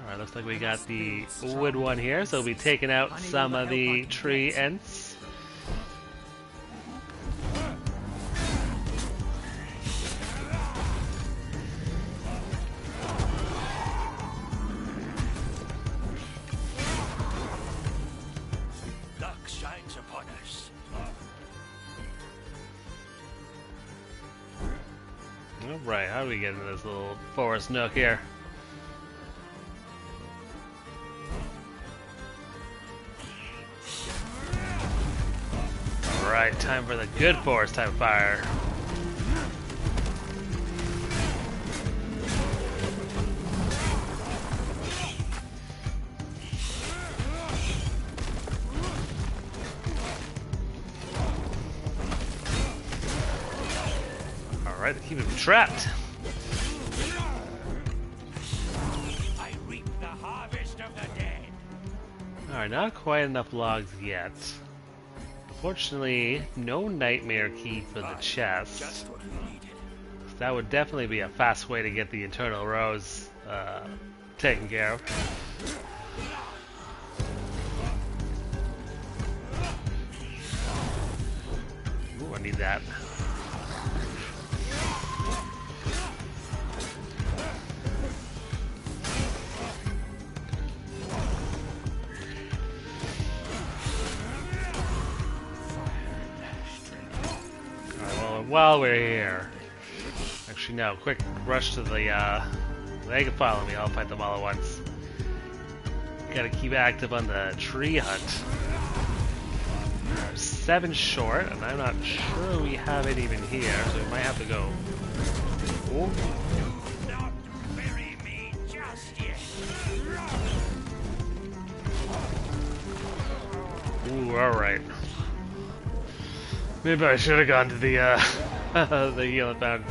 S1: Alright, looks like we got the wood one here, so we'll be taking out some of the tree ents. Right, how do we get into this little forest nook here? Alright, time for the good forest type fire. Alright, to keep him trapped.
S2: I reap
S1: Alright, not quite enough logs yet. Unfortunately, no nightmare key for the chest.
S8: Just what we needed.
S1: That would definitely be a fast way to get the internal rows taken care of. Ooh, I need that. While we're here, actually no, quick rush to the, they can follow me, I'll fight them all at once. Gotta keep active on the tree hunt. 7 short, and I'm not sure we have it even here, so we might have to go. Ooh.
S2: Do not bury me just yet.
S1: Ooh, alright. Maybe I should have gone to the, the healing fountain.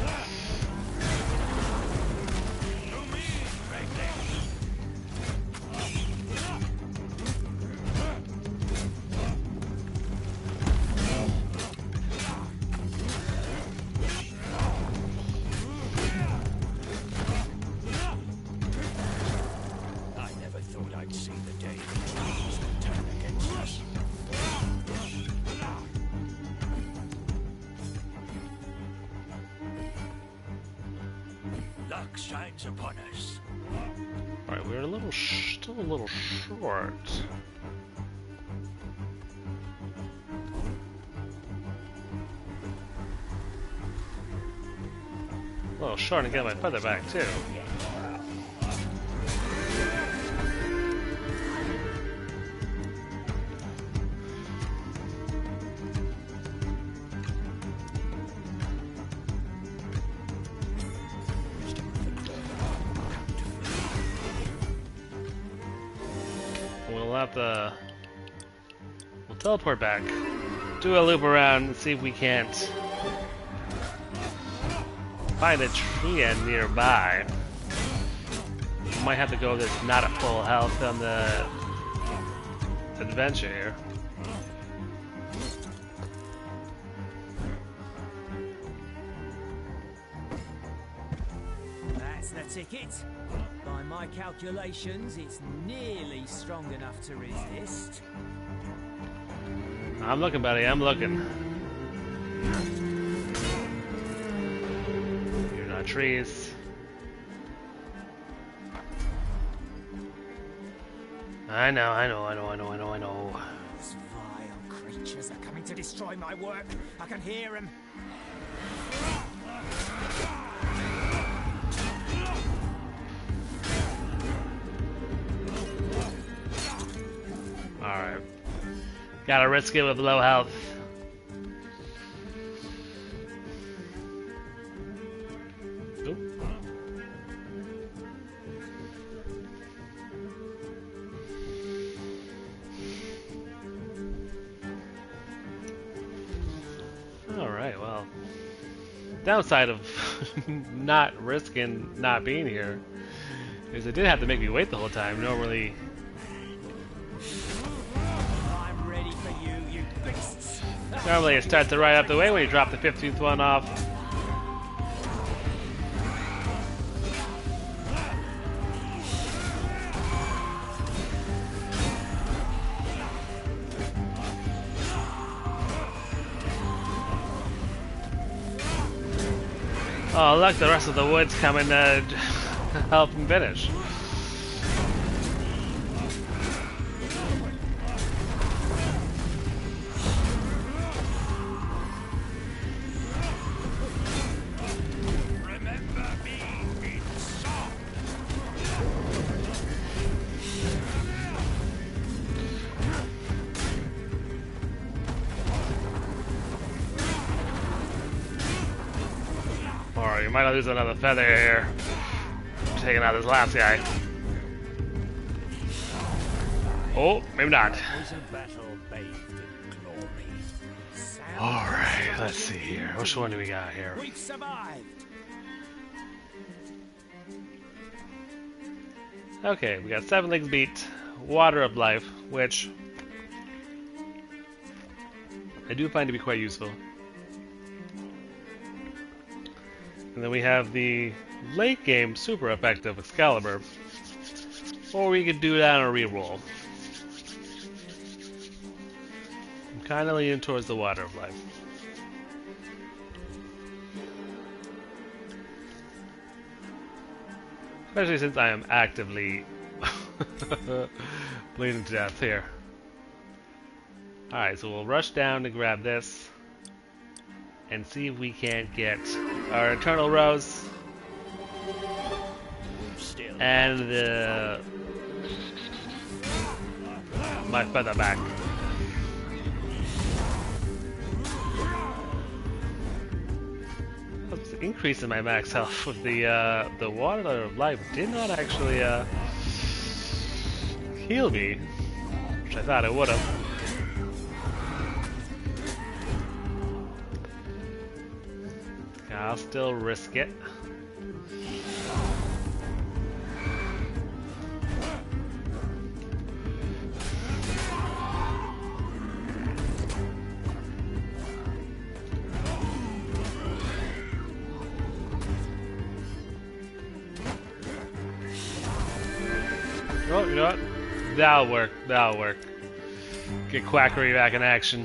S2: I never thought I'd see the day the trees would turn against us. Luck shines upon us.
S1: Alright, we're a little still a little short. A little short to get my feather back too. We'll teleport back, do a loop around, and see if we can't find a tree end nearby. We might have to go with not at full health on the adventure here.
S9: That's the ticket. By my calculations, it's nearly strong enough to resist.
S1: I'm looking, buddy, I'm looking. You're not trees. I know.
S9: Those vile creatures are coming to destroy my work. I can hear them.
S1: Alright. Gotta risk it with low health. Oop. Alright, well. Downside of not risking not being here is it did have to make me wait the whole time. Normally Normally it starts to right up the way when you drop the 15th one off. Oh look, the rest of the wood's coming to help him finish. Or you might lose another feather here. Taking out this last guy. Oh, maybe not. Alright, let's see here. Which one do we got here?
S9: We've survived.
S1: Okay, we got 7 legs beat, Water of Life, which I do find to be quite useful. And then we have the late game super effective Excalibur, or we could do that on a reroll. I'm kind of leaning towards the Water of Life. Especially since I am actively bleeding to death here. Alright, so we'll rush down to grab this and see if we can't get our Eternal Rose and my feather back. Increase in my max health with the Water of Life did not actually heal me, which I thought it would have. I'll still risk it. Oh, you know what? That'll work. That'll work. Get Quackery back in action.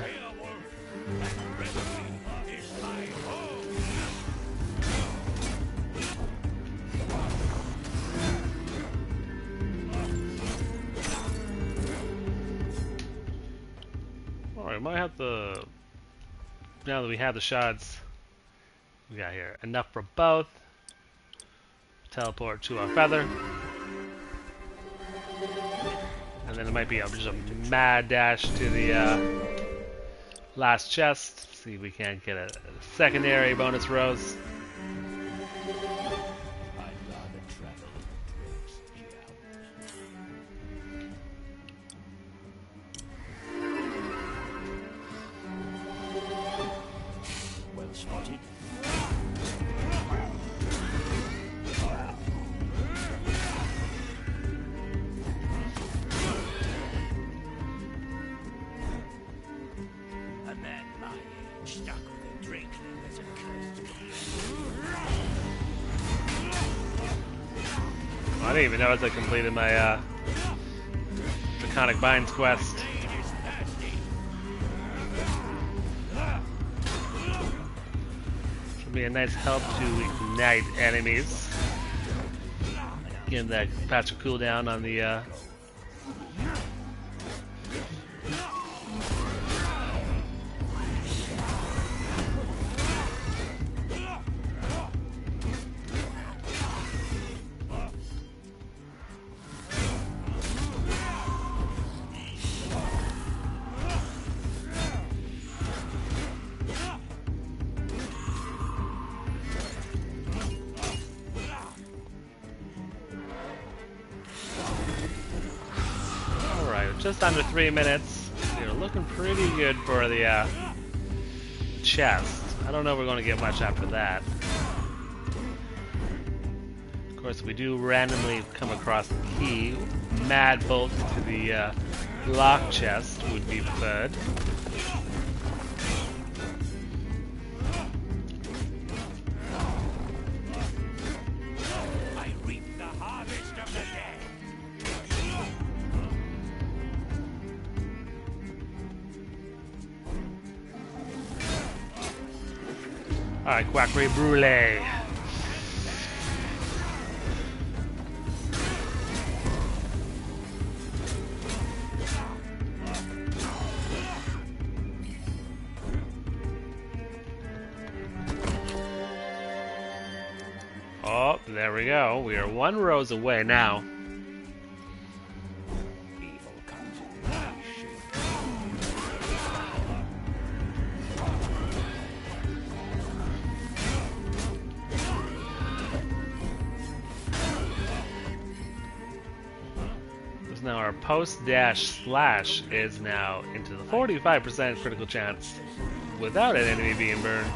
S1: Alright, we might have to... Now that we have the shards we got here, enough for both. Teleport to our feather. And then it might be just a mad dash to the last chest. See if we can't get a secondary bonus rose.
S2: I'd rather travel well spotted.
S1: I didn't even notice I completed my Draconic Binds quest. Should be a nice help to ignite enemies. Getting that patch of cooldown on the just under 3 minutes. You're looking pretty good for the chest. I don't know if we're going to get much after that. Of course, we do randomly come across the key. Mad Bolt to the lock chest would be preferred. Alright, Quackery Brulee. Oh, there we go. We are 1 rose away now. Now our post-dash/slash is now into the 45% critical chance without an enemy being burned.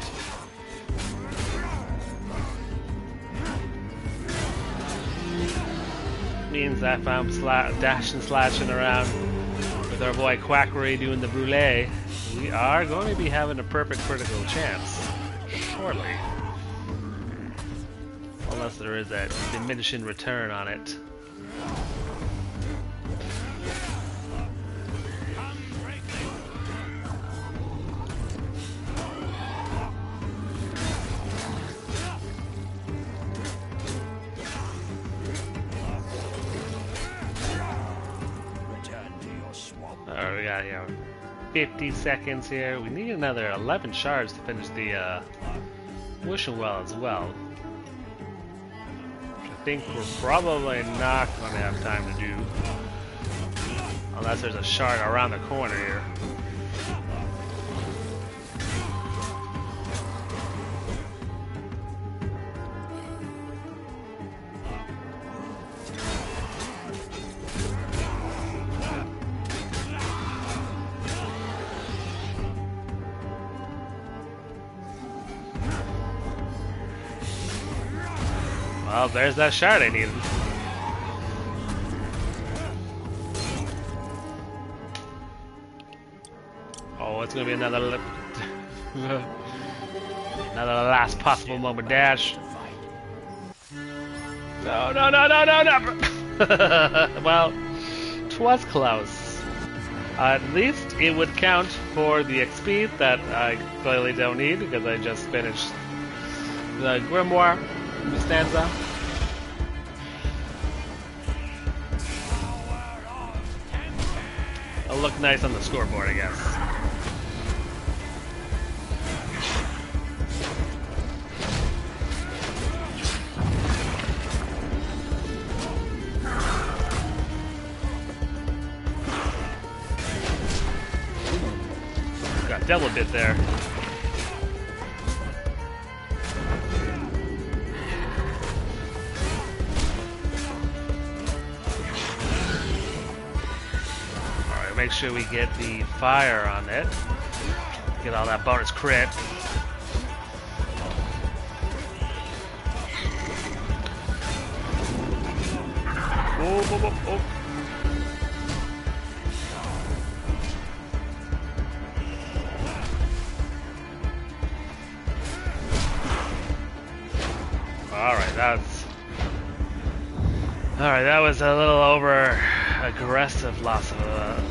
S1: that means that if I'm dashing, slashing around with our boy Quackery doing the brulee, we are going to be having a perfect critical chance. Surely. Unless there is a diminishing return on it. Alright, we got here 50 seconds here. We need another 11 shards to finish the wishing well as well. Which I think we're probably not going to have time to do. Unless there's a shard around the corner here. Well, there's that shard I needed. Oh, it's gonna be another another last possible moment dash. No, no, no, no, no, no! Well, 'twas close. At least it would count for the XP that I clearly don't need because I just finished the Grimoire. Stanza. It'll look nice on the scoreboard, I guess. Got double bit there. Make sure we get the fire on it. Get all that bonus crit. Oh, oh, oh, oh. Alright, that was a little over aggressive loss of a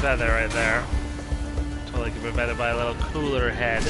S1: feather right there. Totally could be prevented by a little cooler head.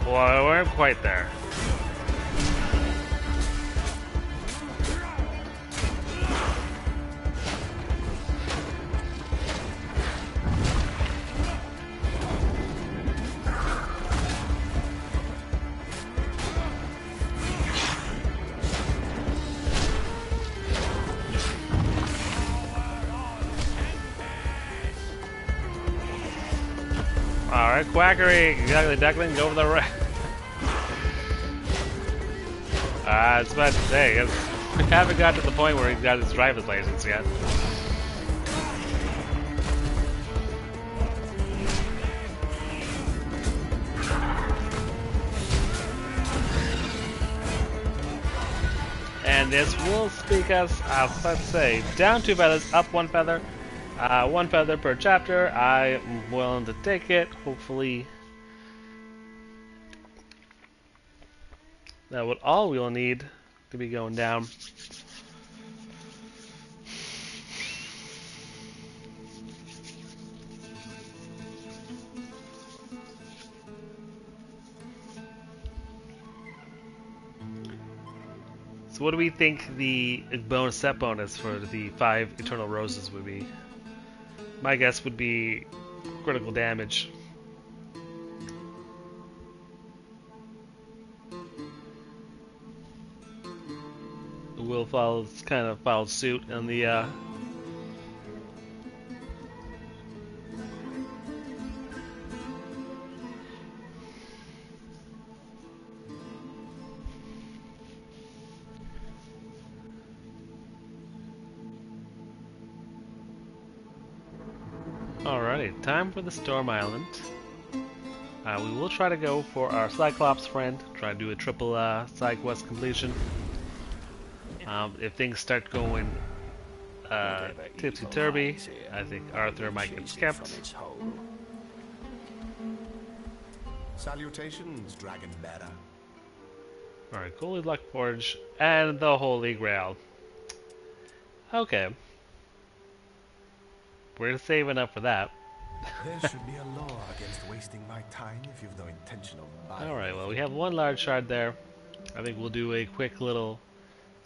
S1: Well, we weren't quite there. Alright, Quackery, exactly, Duckling, go over the right. I was about to say, we haven't got to the point where he's got his driver's license yet. And this will speak us, I was about to say, down 2 feathers, up 1 feather. 1 feather per chapter. I am willing to take it. Hopefully that would all we'll need to be going down. So what do we think the bonus set bonus for the 5 Eternal Roses would be? My guess would be critical damage. Will kind of follow suit on the Alrighty, time for the Storm Island. We will try to go for our Cyclops friend, try to do a triple side quest completion. If things start going tipsy-turvy, I think Arthur might get skipped.
S4: Salutations, Dragon Bearer.
S1: Alright, Holy Luck Forge and the Holy Grail. Okay. We're saving up for that.
S4: There should be a law against wasting my time if you've no intention of buying.
S1: Alright, well we have one large shard there. I think we'll do a quick little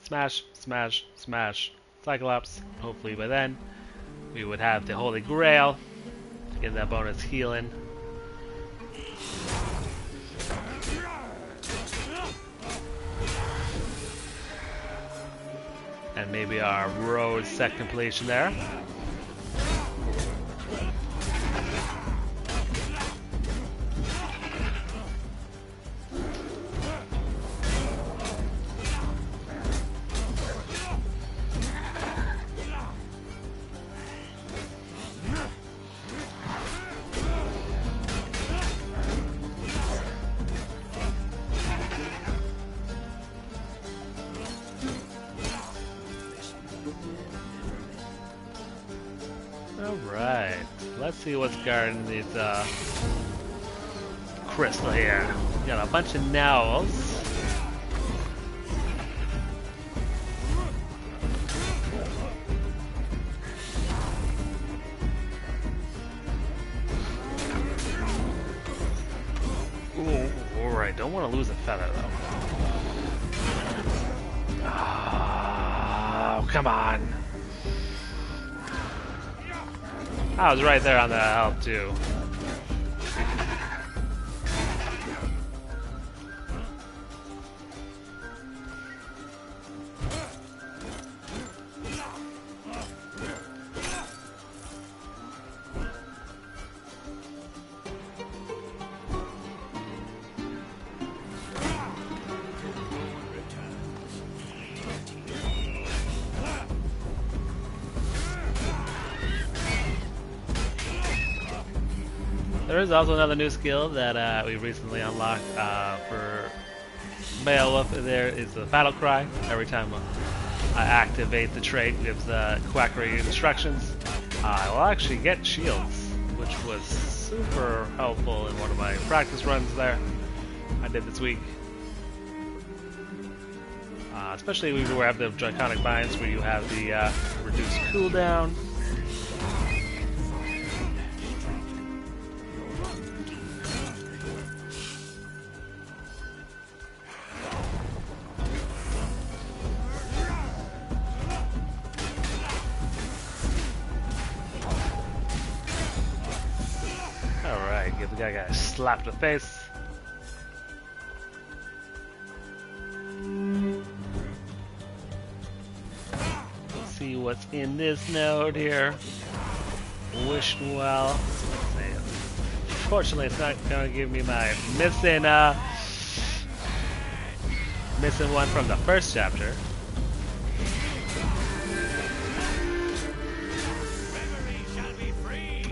S1: smash, smash, smash, Cyclops. Hopefully by then we would have the Holy Grail to get that bonus healing. And maybe our road set completion there. Alright, let's see what's guarding these crystal here. We got a bunch of Nowls. Ooh, alright, don't want to lose a feather though. Oh, come on. I was right there on the help too. There is also another new skill that we recently unlocked for Beowulf. There is the battle cry. Every time I activate the trait, it gives quackery instructions. I will actually get shields, which was super helpful in one of my practice runs there I did this week. Especially when we have the Draconic Binds where you have the reduced cooldown. Give the guy a slap to the face. Let's see what's in this node here. Wish well. Fortunately, it's not gonna give me my missing one from the first chapter.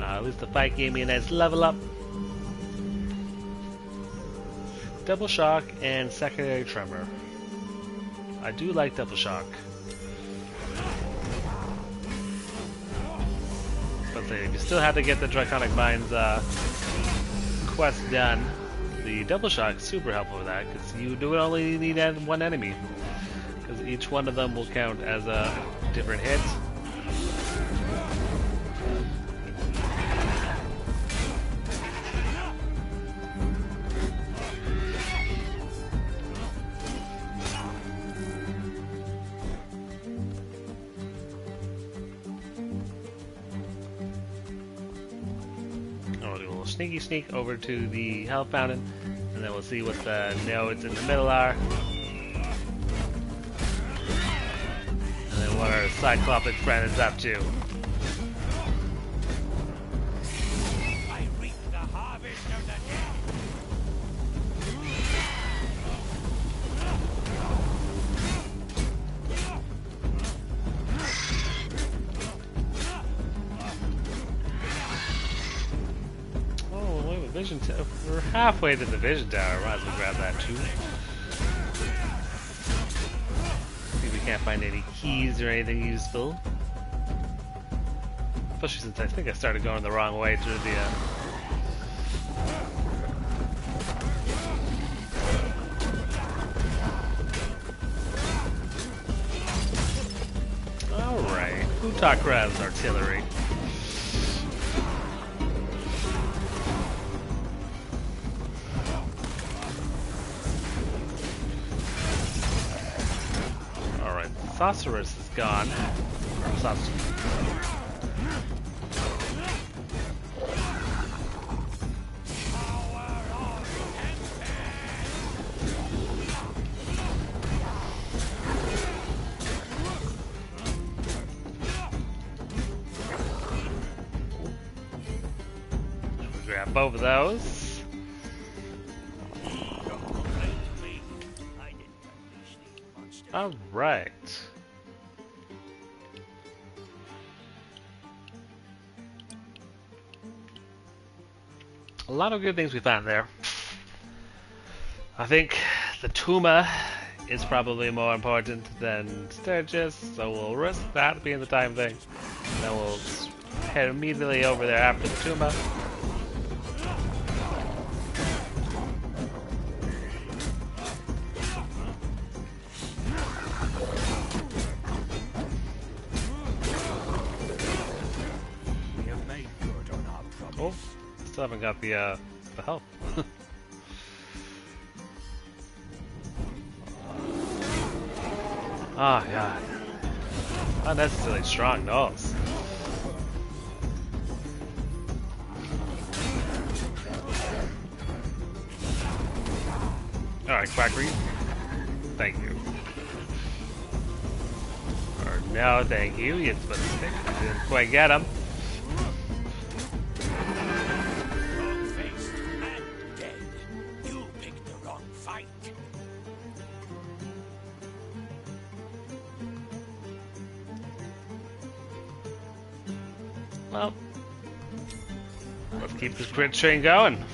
S1: At least the fight gave me a nice level up. Double Shock and Secondary Tremor. I do like Double Shock. But you still have to get the Draconic Binds quest done. The Double Shock is super helpful with that because you do only need one enemy. Because each one of them will count as a different hit. And we'll do a little sneaky sneak over to the health fountain, and then we'll see what the nodes in the middle are. And then what our cyclopic friend is up to.
S2: I reap the harvest of the dead.
S1: Oh, wait, with vision tower. We're halfway to the vision tower. Might as well grab that too. See if we can't find any keys or anything useful. Especially since I think I started going the wrong way through the. Alright, Utokrav's artillery. Alright, Sorceress is gone. Grab both of those. Alright. A lot of good things we found there. I think the Tuma is probably more important than Sturgis, so we'll risk that being the time thing. Then we'll head immediately over there after the Tuma. Oh, still haven't got the health. Oh god. Unnecessarily strong nulls. Alright, Quackery. Thank you. Or no, thank you. It's supposed to stick. I didn't quite get him.
S2: Wrong-faced and dead. You picked the wrong fight.
S1: Well, let's keep this grid train going.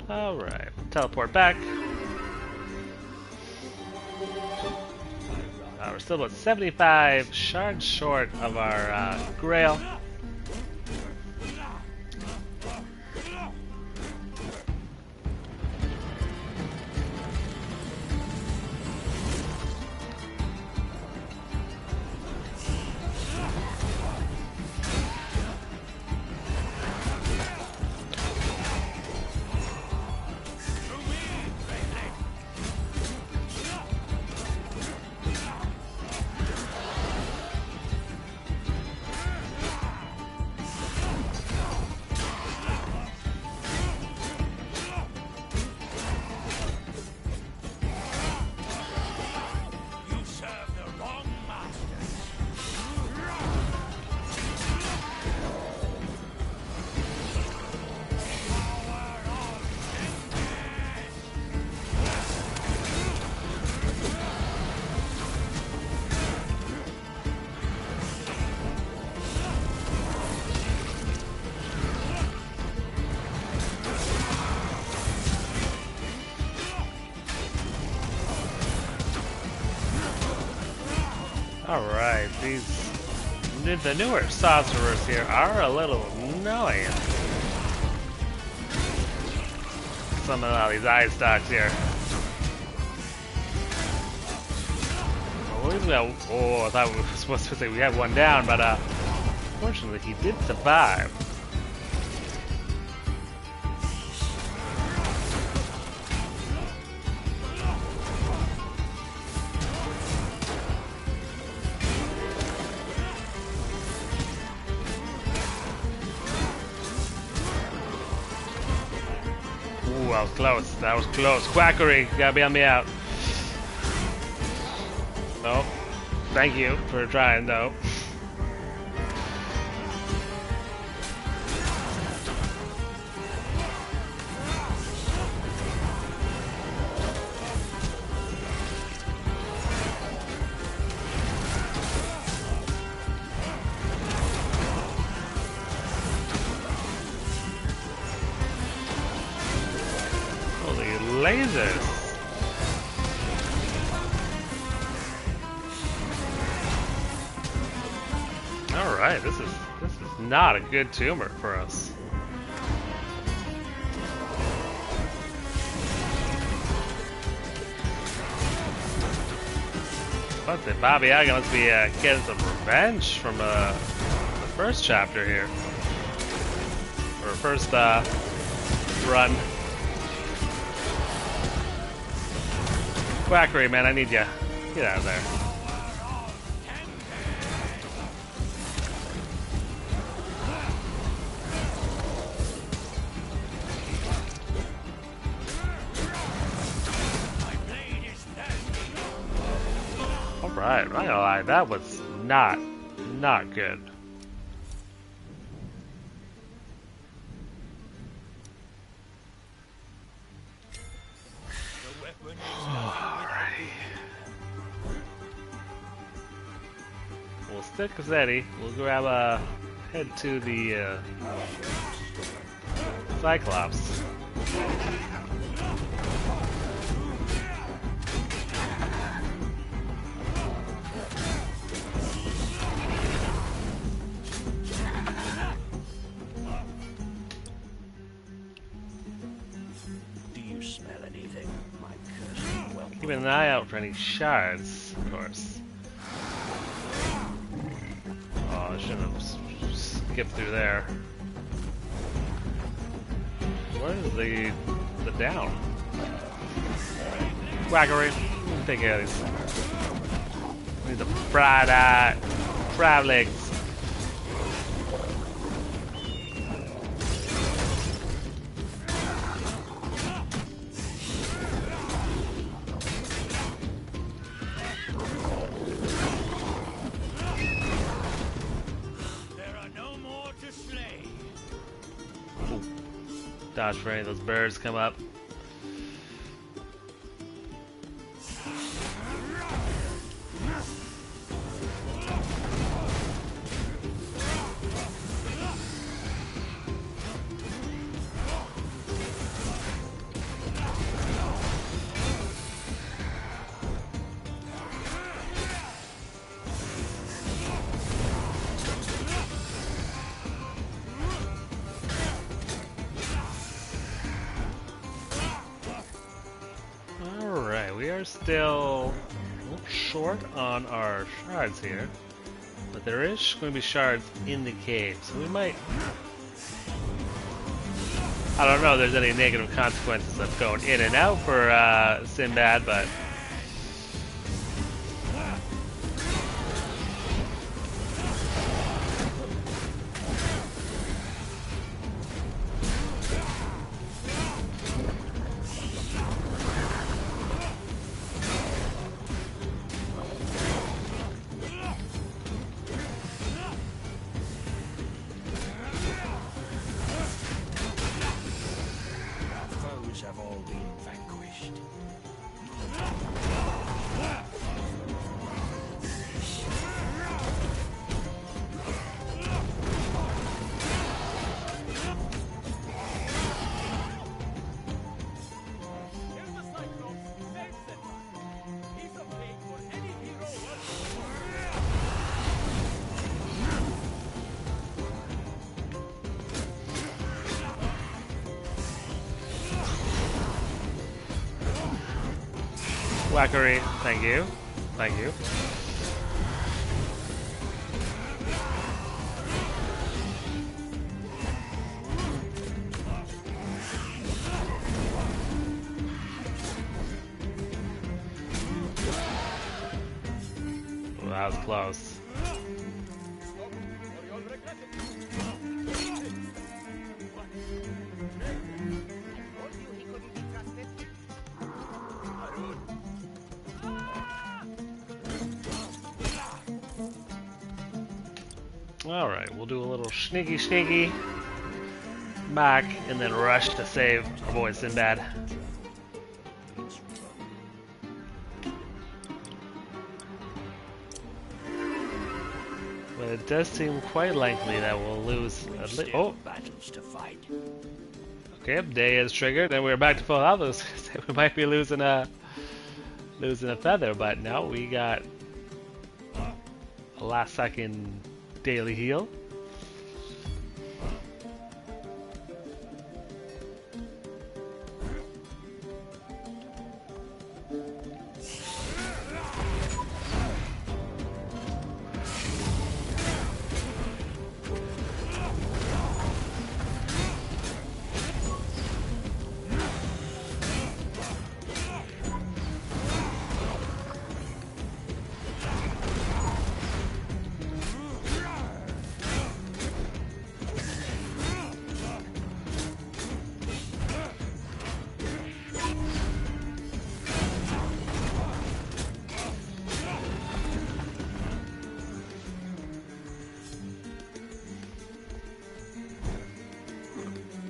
S1: Alright, teleport back. We're still about 75 shards short of our grail. Alright, the newer sorcerers here are a little annoying. Summon all these eye stocks here. Oh, I thought we were supposed to say we had one down, but fortunately he did survive. Ooh, that was close. That was close. Quackery, gotta bail me out. No. Thank you for trying, though. Holy lasers. Alright, this is not a good tumor for us. But the Baba Yaga must be getting some revenge from the first chapter here. Or first run. Quackery, man, I need you. Get out of there. Alright, I'm not gonna lie, that was not good. Alrighty. We'll stick steady. We'll grab head to the Cyclops. Keeping an eye out for any shards, of course. Oh, I shouldn't have skipped through there. Where's the down? Quackery. Take care of these. Need the crab legs. Dodge for any of those birds come up. We are still a little short on our shards here, but there is going to be shards in the cave, so we might... I don't know if there's any negative consequences of going in and out for Sinbad, but...
S2: have all been vanquished.
S1: Quackery, thank you. Thank you. Well, that was close. Alright, we'll do a little sneaky back and then rush to save our boy Sinbad. But it does seem quite likely that we'll lose at least. Oh!
S2: Battles to fight.
S1: Okay, day is triggered and we're back to full health. We might be losing a feather, but no, we got a last second daily heal.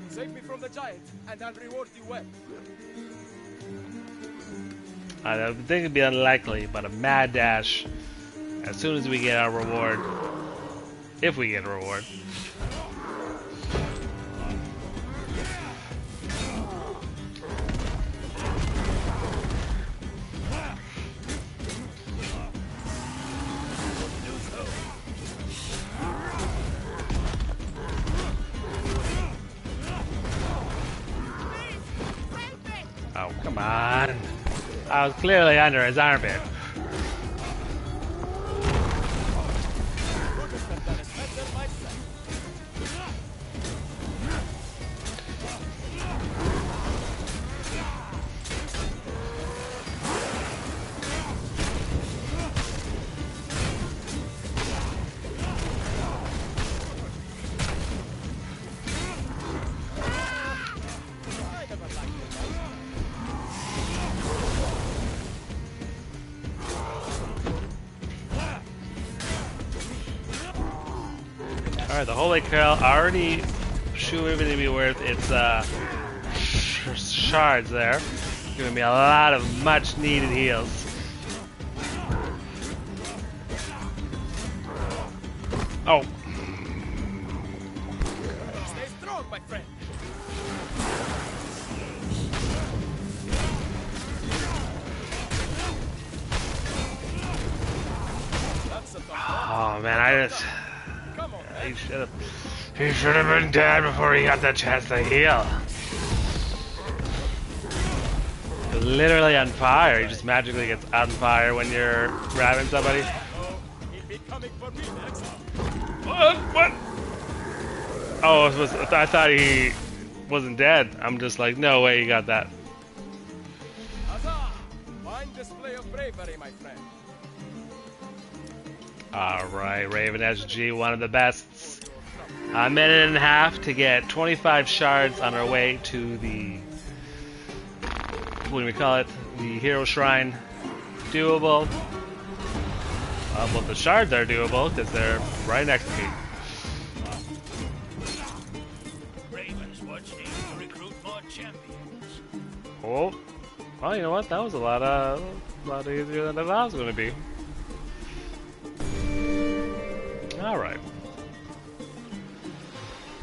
S4: Save me from the giant, and I'll reward you well.
S1: I think it'd be unlikely, but a mad dash as soon as we get our reward. If we get a reward. Oh, come on. I was clearly under his armpit. Alright, the Holy Coil already should be worth its shards there. Giving me a lot of much needed heals. Oh.
S4: Stay strong, my friend.
S1: Oh man, I just... He should have been dead before he got the chance to heal. He was literally on fire. He just magically gets on fire when you're grabbing somebody. What? Oh, I thought he wasn't dead. I'm just like, no way he got that.
S4: Fine display of bravery, my friend.
S1: Alright, Raven SG, one of the best. A minute and a half to get 25 shards on our way to the, what do we call it? The Hero Shrine. Doable. Well, the shards are doable because they're right next to me.
S2: Ravenswatch needs to recruit more champions.
S1: Oh, well, you know what? That was a lot easier than I thought it was going to be. All right.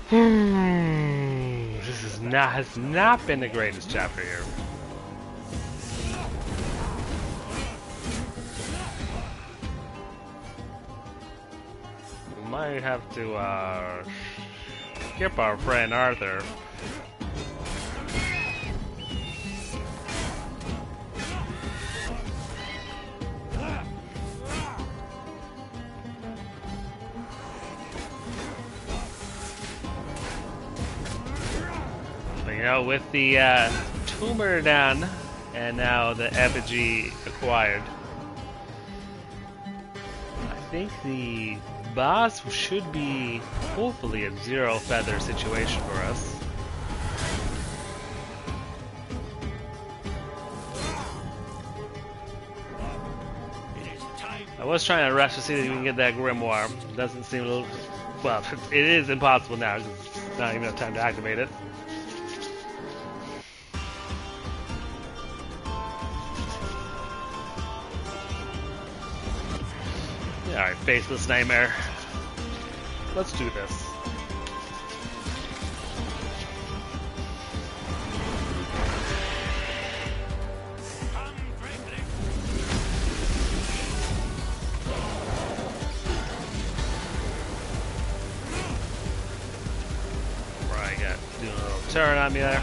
S1: This has not been the greatest chapter here. We might have to skip our friend Arthur. You know, with the tumor done and now the effigy acquired, I think the boss should be hopefully a zero feather situation for us. I was trying to rush to see if we can get that grimoire. It doesn't seem a little... Well, it is impossible now because it's not even enough time to activate it. Alright, Faceless Nightmare. Let's do this. Right, got doing a little turn on me there.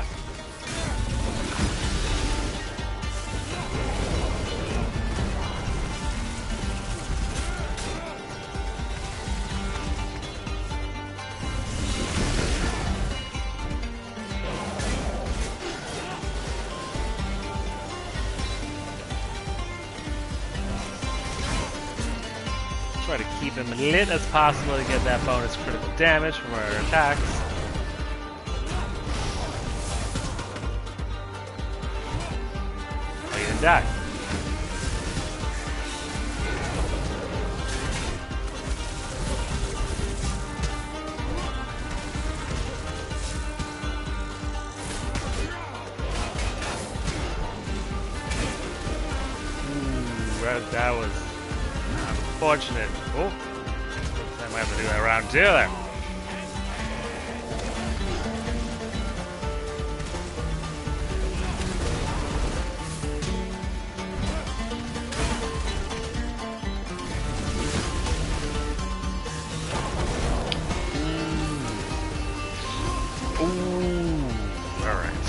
S1: Try to keep him lit as possible to get that bonus critical damage from our attacks. Oh, you didn't die. Ooh, that was unfortunate. Oh, I might have to do that round two there. Ooh, all right.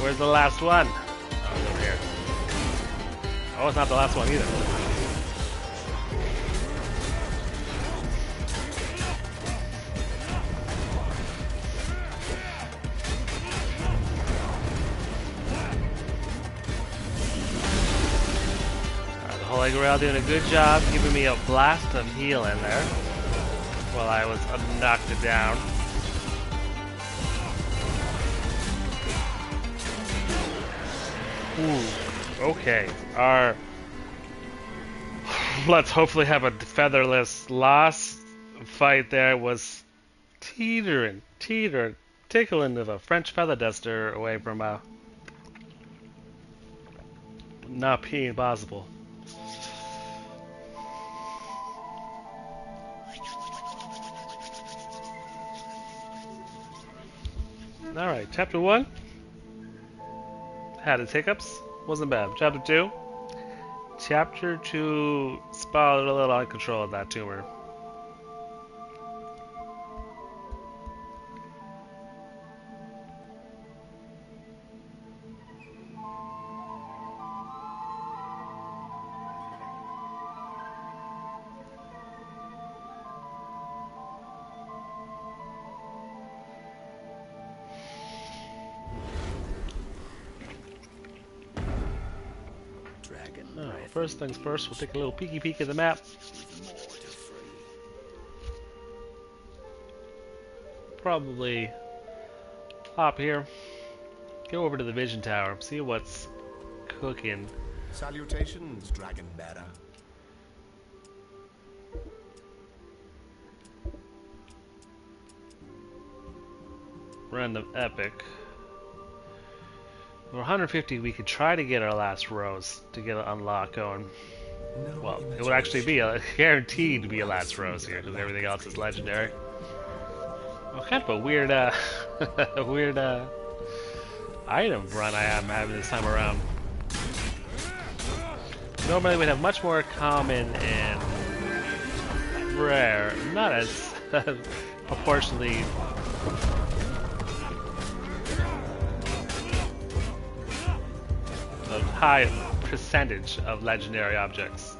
S1: Where's the last one? Oh, it's not the last one either. The Holy Grail doing a good job giving me a blast of heal in there while I was knocked it down. Ooh, okay. Let's hopefully have a featherless loss. Fight there was tickling of a French feather duster away from not being possible. Alright, chapter 1 had its hiccups, wasn't bad. Chapter 2 spiraled a little out of control of that tumor. First things first, we'll take a little peeky peek at the map. Probably hop here, go over to the vision tower, see what's cooking.
S4: Salutations, Dragon Bearer.
S1: Random epic. We're 150, we could try to get our last rose to get an unlock going. Well, it would actually be guaranteed to be a last rose here because everything else is legendary. Well, kind of a weird, weird item run I am having this time around. Normally we'd have much more common and rare, not as proportionally a high percentage of legendary objects.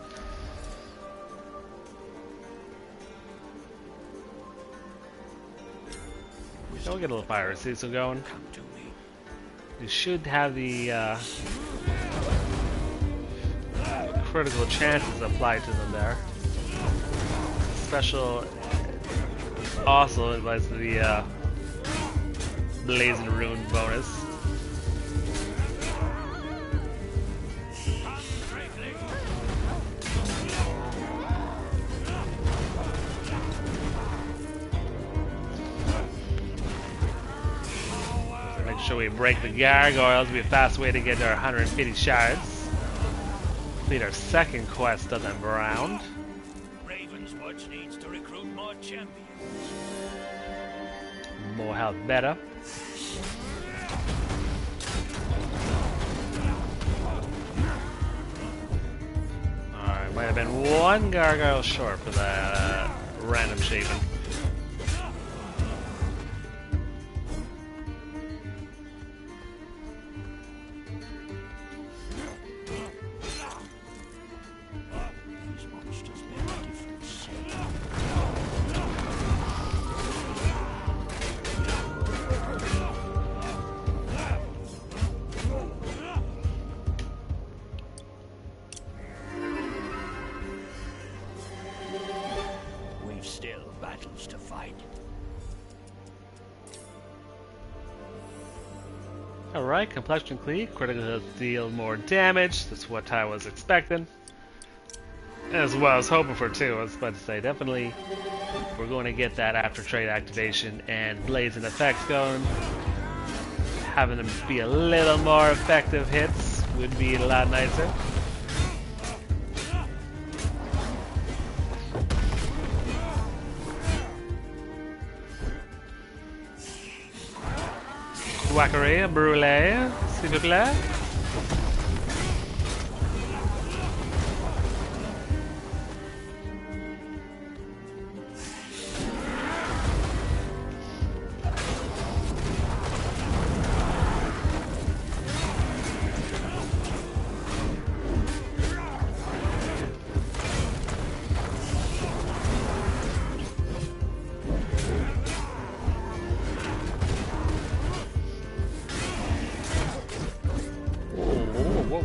S1: we'll get a little fire season going.
S2: Come to me.
S1: We should have the critical chances applied to them there. Special also applies to the Blazing Rune bonus. Make sure we break the gargoyles. It'll be a fast way to get our 150 shards. Complete our second quest of them round.
S2: Ravenswatch needs to recruit more champions.
S1: More health better. Alright, might have been one gargoyle short for that random shaping.
S2: These monsters bear a different scent. We've still battles to fight.
S1: Alright, complexion clean, critical deal more damage. That's what I was expecting. As well, I was hoping for too. I was about to say, definitely we're going to get that after trade activation and blazing effects going. Having them be a little more effective hits would be a lot nicer. Quackery, brûlée, s'il vous plaît.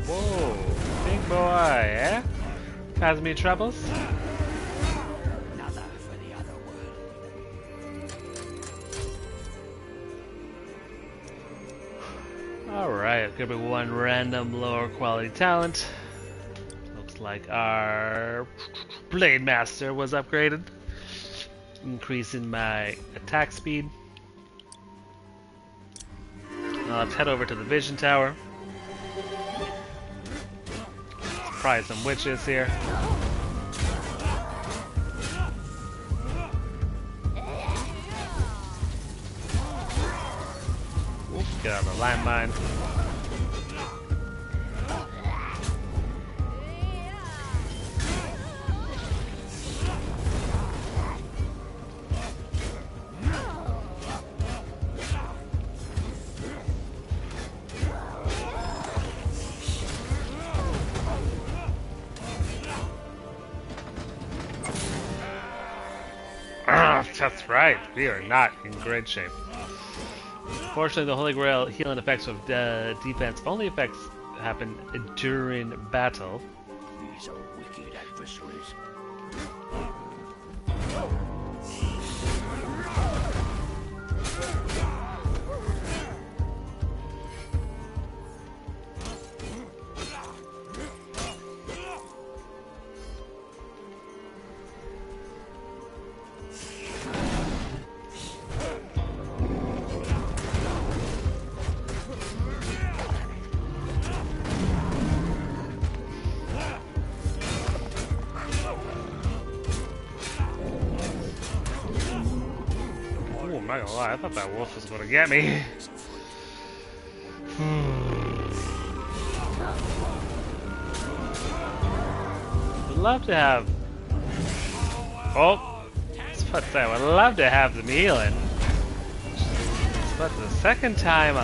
S1: Whoa, big boy, eh? Causing me troubles?
S2: Another for the other world.
S1: Alright, gonna be one random lower quality talent. Looks like our Blade Master was upgraded, increasing my attack speed. Now let's head over to the Vision Tower. Surprise some witches here. Oops, get out of the landmine. That's right, we are not in great shape. Fortunately, the Holy Grail healing effects of defense only effects happen during battle.
S2: These are wicked adversaries.
S1: I'm not gonna lie, I thought that wolf was gonna get me. Would love to have. Oh, I was about to say, I would love to have them healing. But the second time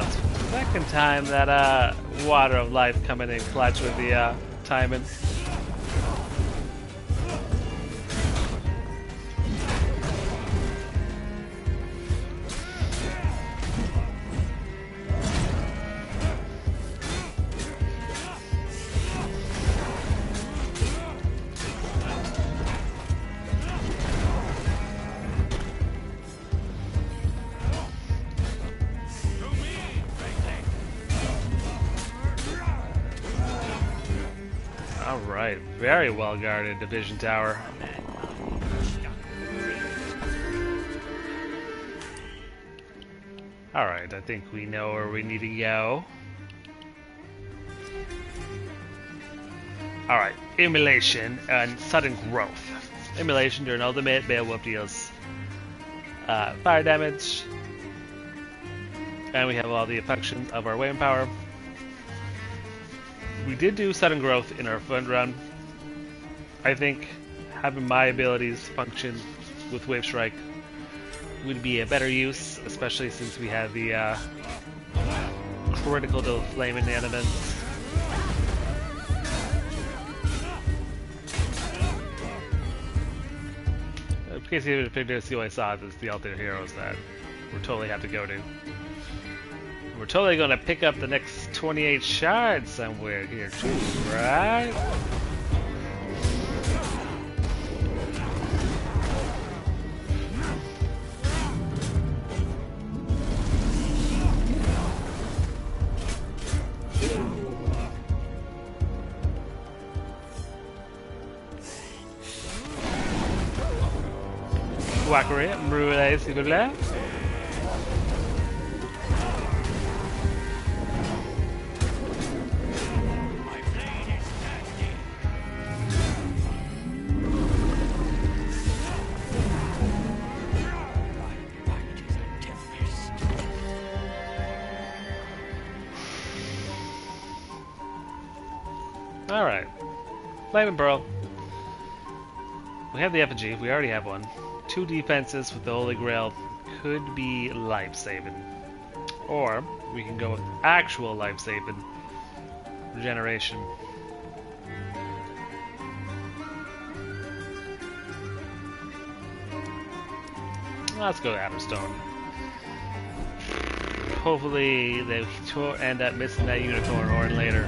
S1: that Water of Life coming in clutch with the timing. Alright, very well guarded division tower. Alright, I think we know where we need to go. Alright, immolation and sudden growth. Immolation during ultimate, Beowulf deals fire damage. And we have all the affections of our wave power. We did do sudden growth in our front run. I think having my abilities function with Wave Strike would be a better use, especially since we have the critical to flame inanimate. In case you didn't figure this, you only saw this, the alternate heroes that we totally have to go to. We're totally going to pick up the next 28 shards somewhere here too, right? Quackery, brûlé, s'il vous plaît. Alright. Flame and Pearl. We have the effigy, we already have one. 2 defenses with the Holy Grail could be life-saving. Or we can go with actual life-saving regeneration. Let's go to Hammerstone. Hopefully they end up missing that unicorn horn later.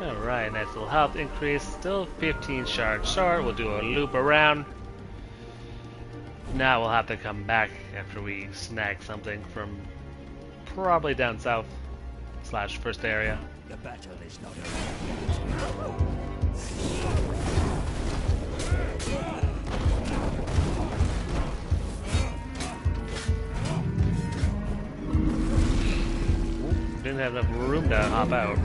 S1: Alright, nice little health increase. Still 15 shards short. We'll do a loop around. Now we'll have to come back after we snag something from probably down south / first area.
S8: The battle is not
S1: Ooh, didn't have enough room to hop out.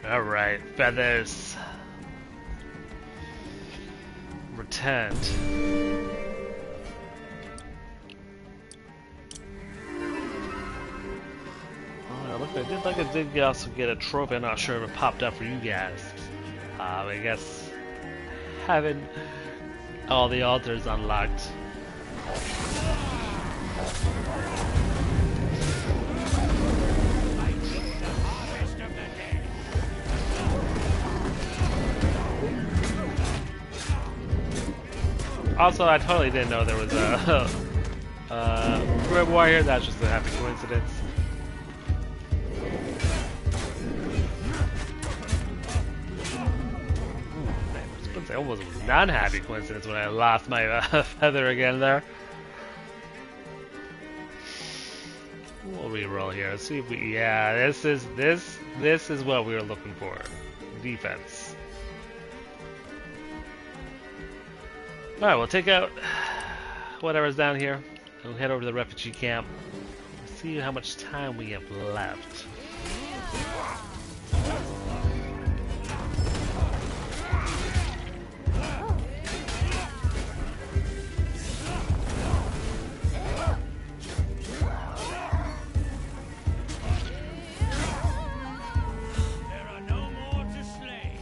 S1: Alright, feathers. Returned. Oh, look, I did also get a trophy. I'm not sure if it popped up for you guys. I guess having all the altars unlocked. Also, I totally didn't know there was a Grim Warrior. That's just a happy coincidence. It almost was a non-happy coincidence when I lost my feather again there. We'll re-roll here. Let's see if we. Yeah, this is what we were looking for. Defense. Alright, we'll take out whatever's down here. We'll head over to the refugee camp. See how much time we have left.
S2: There are no more to slay.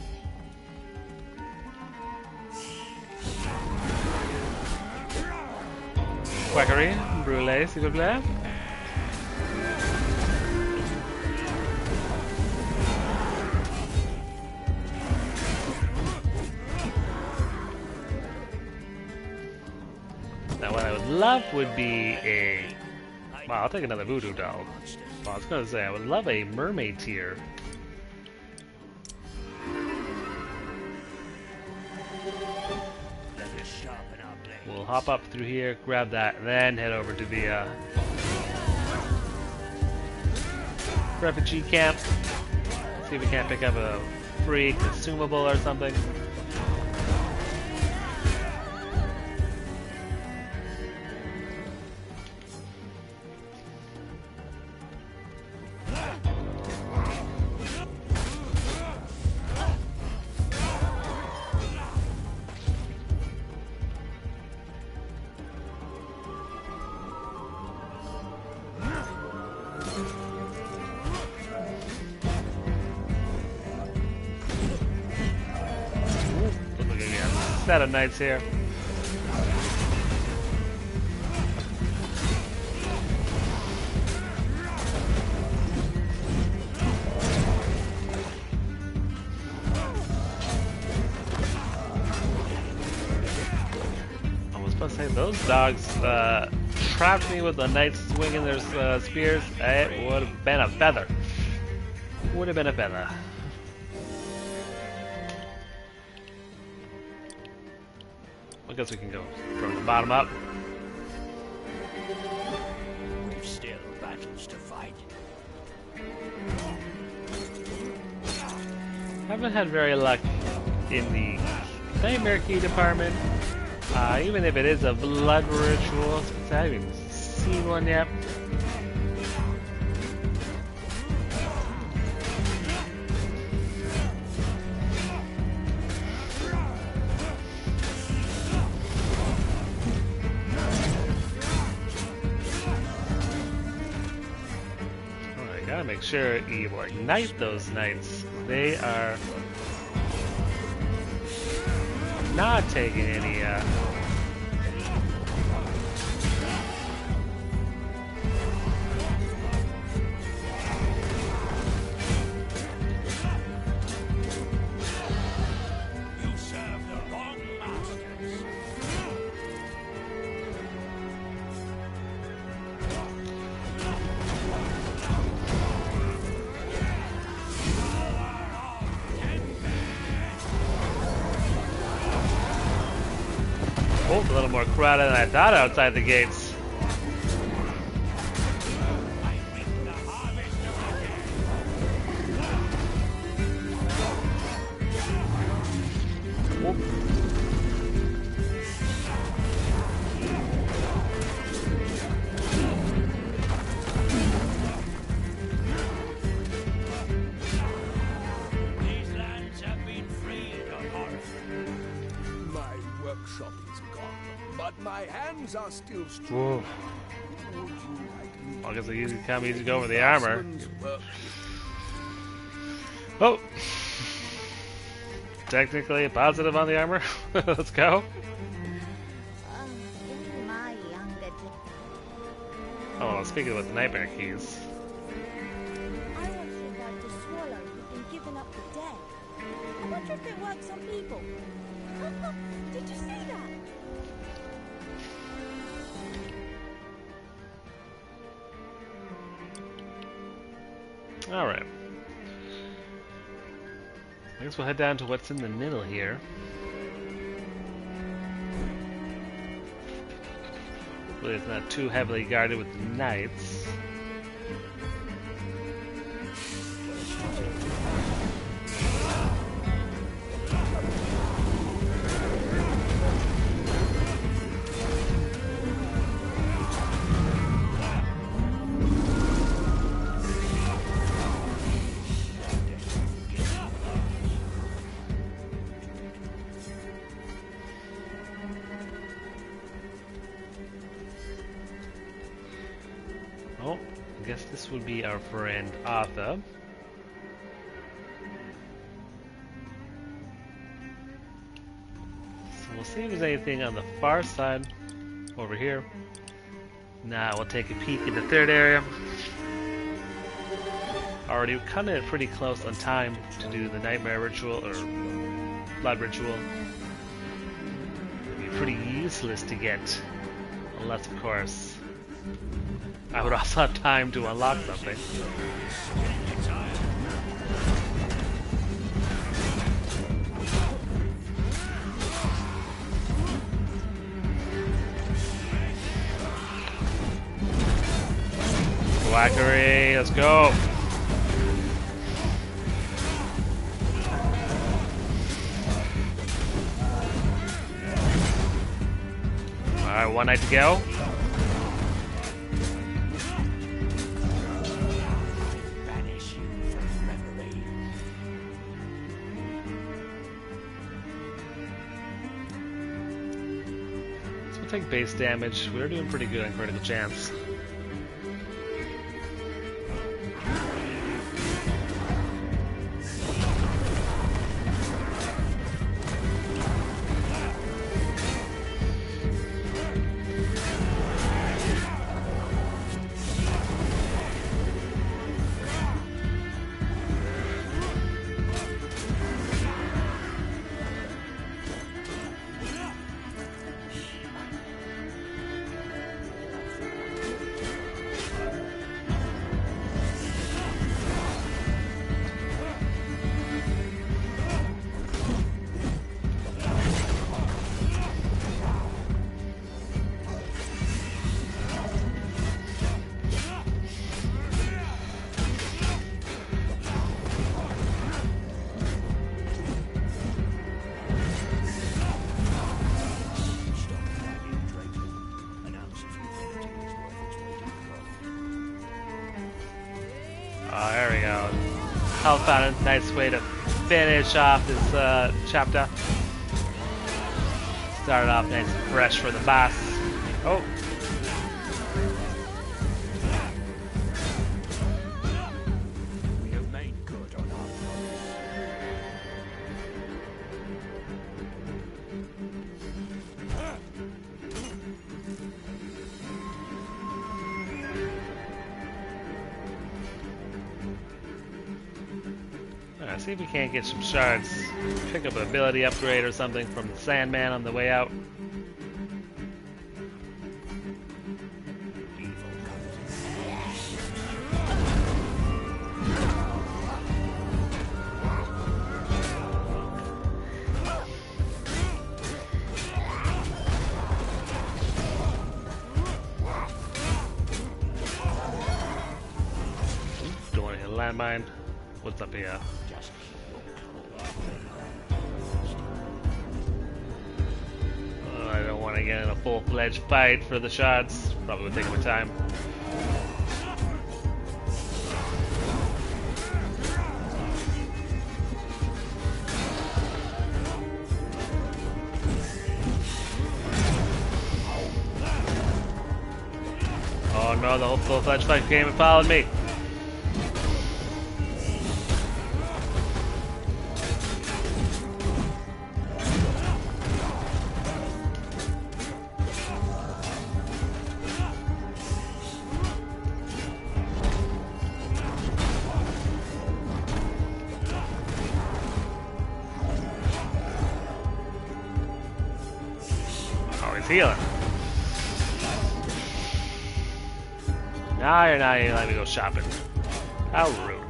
S1: Quackery, brûlée, s'il vous plaît. Now what I would love would be a... Well, I'll take another voodoo doll. Well, I was gonna say, I would love a mermaid tier.
S2: Let us sharpen our blades.
S1: We'll hop up through here, grab that, and then head over to the refugee camp. See if we can't pick up a free consumable or something. Set of knights here. I was supposed to say those dogs trapped me with the knights swinging their spears. It would have been a feather. Would have been a feather. I guess we can go from the bottom up.
S2: We've still battles to fight.
S1: Haven't had very luck in the nightmare key department. Even if it is a blood ritual, since I haven't even seen one yet. Make sure you ignite those knights. They are not taking any
S2: You serve the wrong masters.
S1: Oh, a little more crowded than I thought outside the gates.
S2: I reap the harvest of the dead. These lands have been freed of horror.
S4: My workshop is gone, but my hands are still strong.
S1: Whoa.
S4: Would you like me
S1: I guess I easy come easy go over the armor.
S4: craftsman's work?
S1: Oh! Technically a positive on the armor. Let's go.
S6: In my younger days,
S1: Oh, speaking with the nightmare keys.
S5: I once survived a swallow who'd been given up for dead. I wonder if it works on people. Did you see that?
S1: Alright. I guess we'll head down to what's in the middle here. Hopefully it's not too heavily guarded with the knights. would be our friend Arthur. So we'll see if there's anything on the far side over here. Now we'll take a peek in the third area. Already coming in pretty close on time to do the nightmare ritual or blood ritual. It'd be pretty useless to get, unless of course I would also have time to unlock something. Wackery, let's go! Alright, one night to go.
S2: Banish you from reverie.
S1: So we'll take base damage. We're doing pretty good on critical chance. Oh, there we go. Health fountain, nice way to finish off this chapter. Started off nice and fresh for the boss. Oh.
S2: We have made good on our
S1: Alright, see if we can't get some shards. Pick up an ability upgrade or something from the Sandman on the way out. Don't want to hit a landmine. What's up here? I don't want to get in a full-fledged fight for the shots. Probably would take my time. Oh no, the whole full-fledged fight came and followed me. Healing. Now you're not even letting me go shopping. How rude.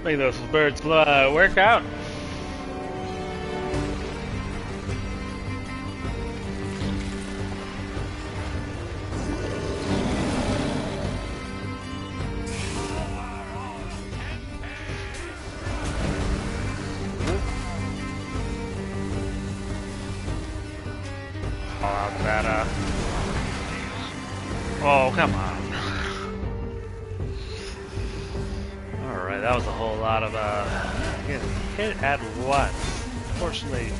S1: I think those birds work out. Oh, that, oh, come on. Alright, that was a whole lot of, getting hit at once. Fortunately...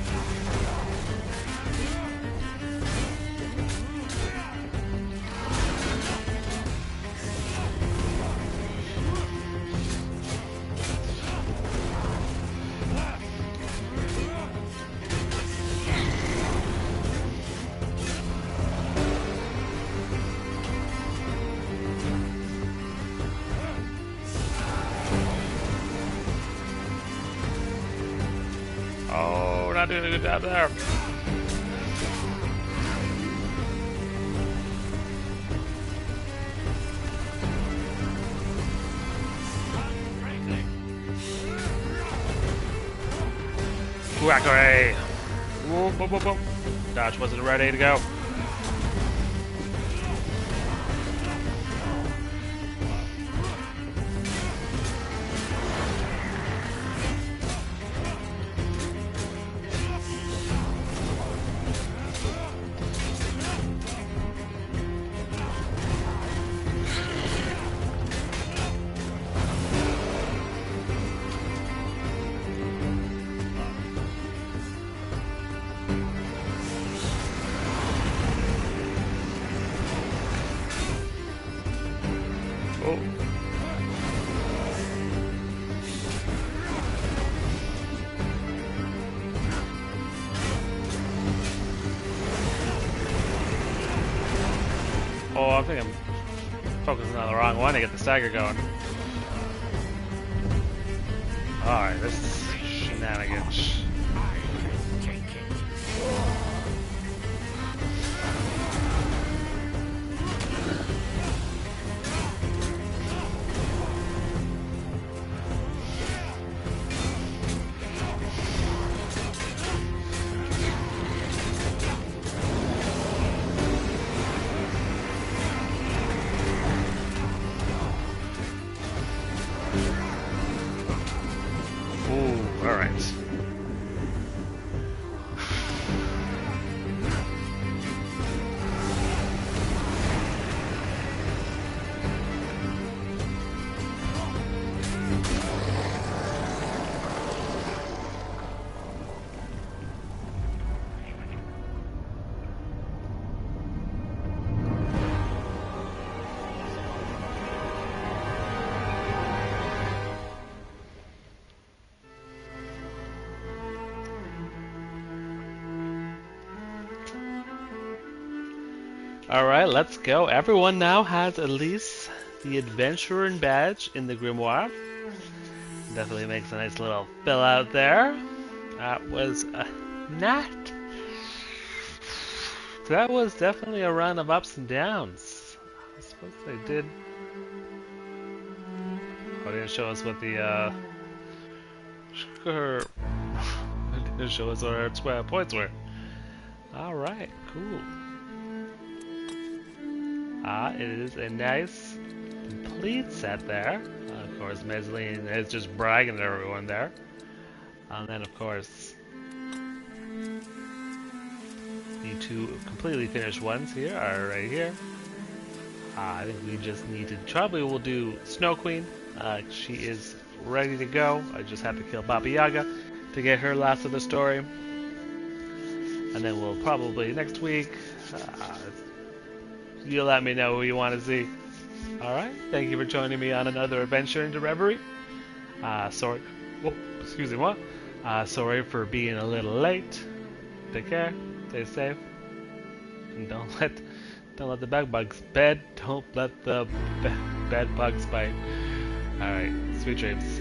S1: Oh, not doing a good job there. Quackery! Whoa, boom, boom, boom. Dodge wasn't ready to go. Oh. Oh, I think I'm focusing on the wrong one to get the stagger going. Alright, this is shenanigans. Alright. Alright, let's go. Everyone now has at least the Adventurer badge in the Grimoire. Definitely makes a nice little fill out there. That was a gnat. That was definitely a run of ups and downs. I suppose they did. Oh, they didn't show us what the sure. They didn't show us what our square points were. Alright, cool. It is a nice, complete set there. Of course, Mezzline is just bragging to everyone there. And then, of course, the two completely finished ones here are right here. I think we just need to, probably we'll do Snow Queen. She is ready to go. I just have to kill Baba Yaga to get her last of the story. And then we'll probably, next week, you let me know who you want to see. Alright, thank you for joining me on another adventure into Reverie. Sorry, oh, excuse me, what? Sorry for being a little late. Take care, stay safe, and don't let the bed bugs bed. Don't let the bed bugs bite. Alright, sweet dreams.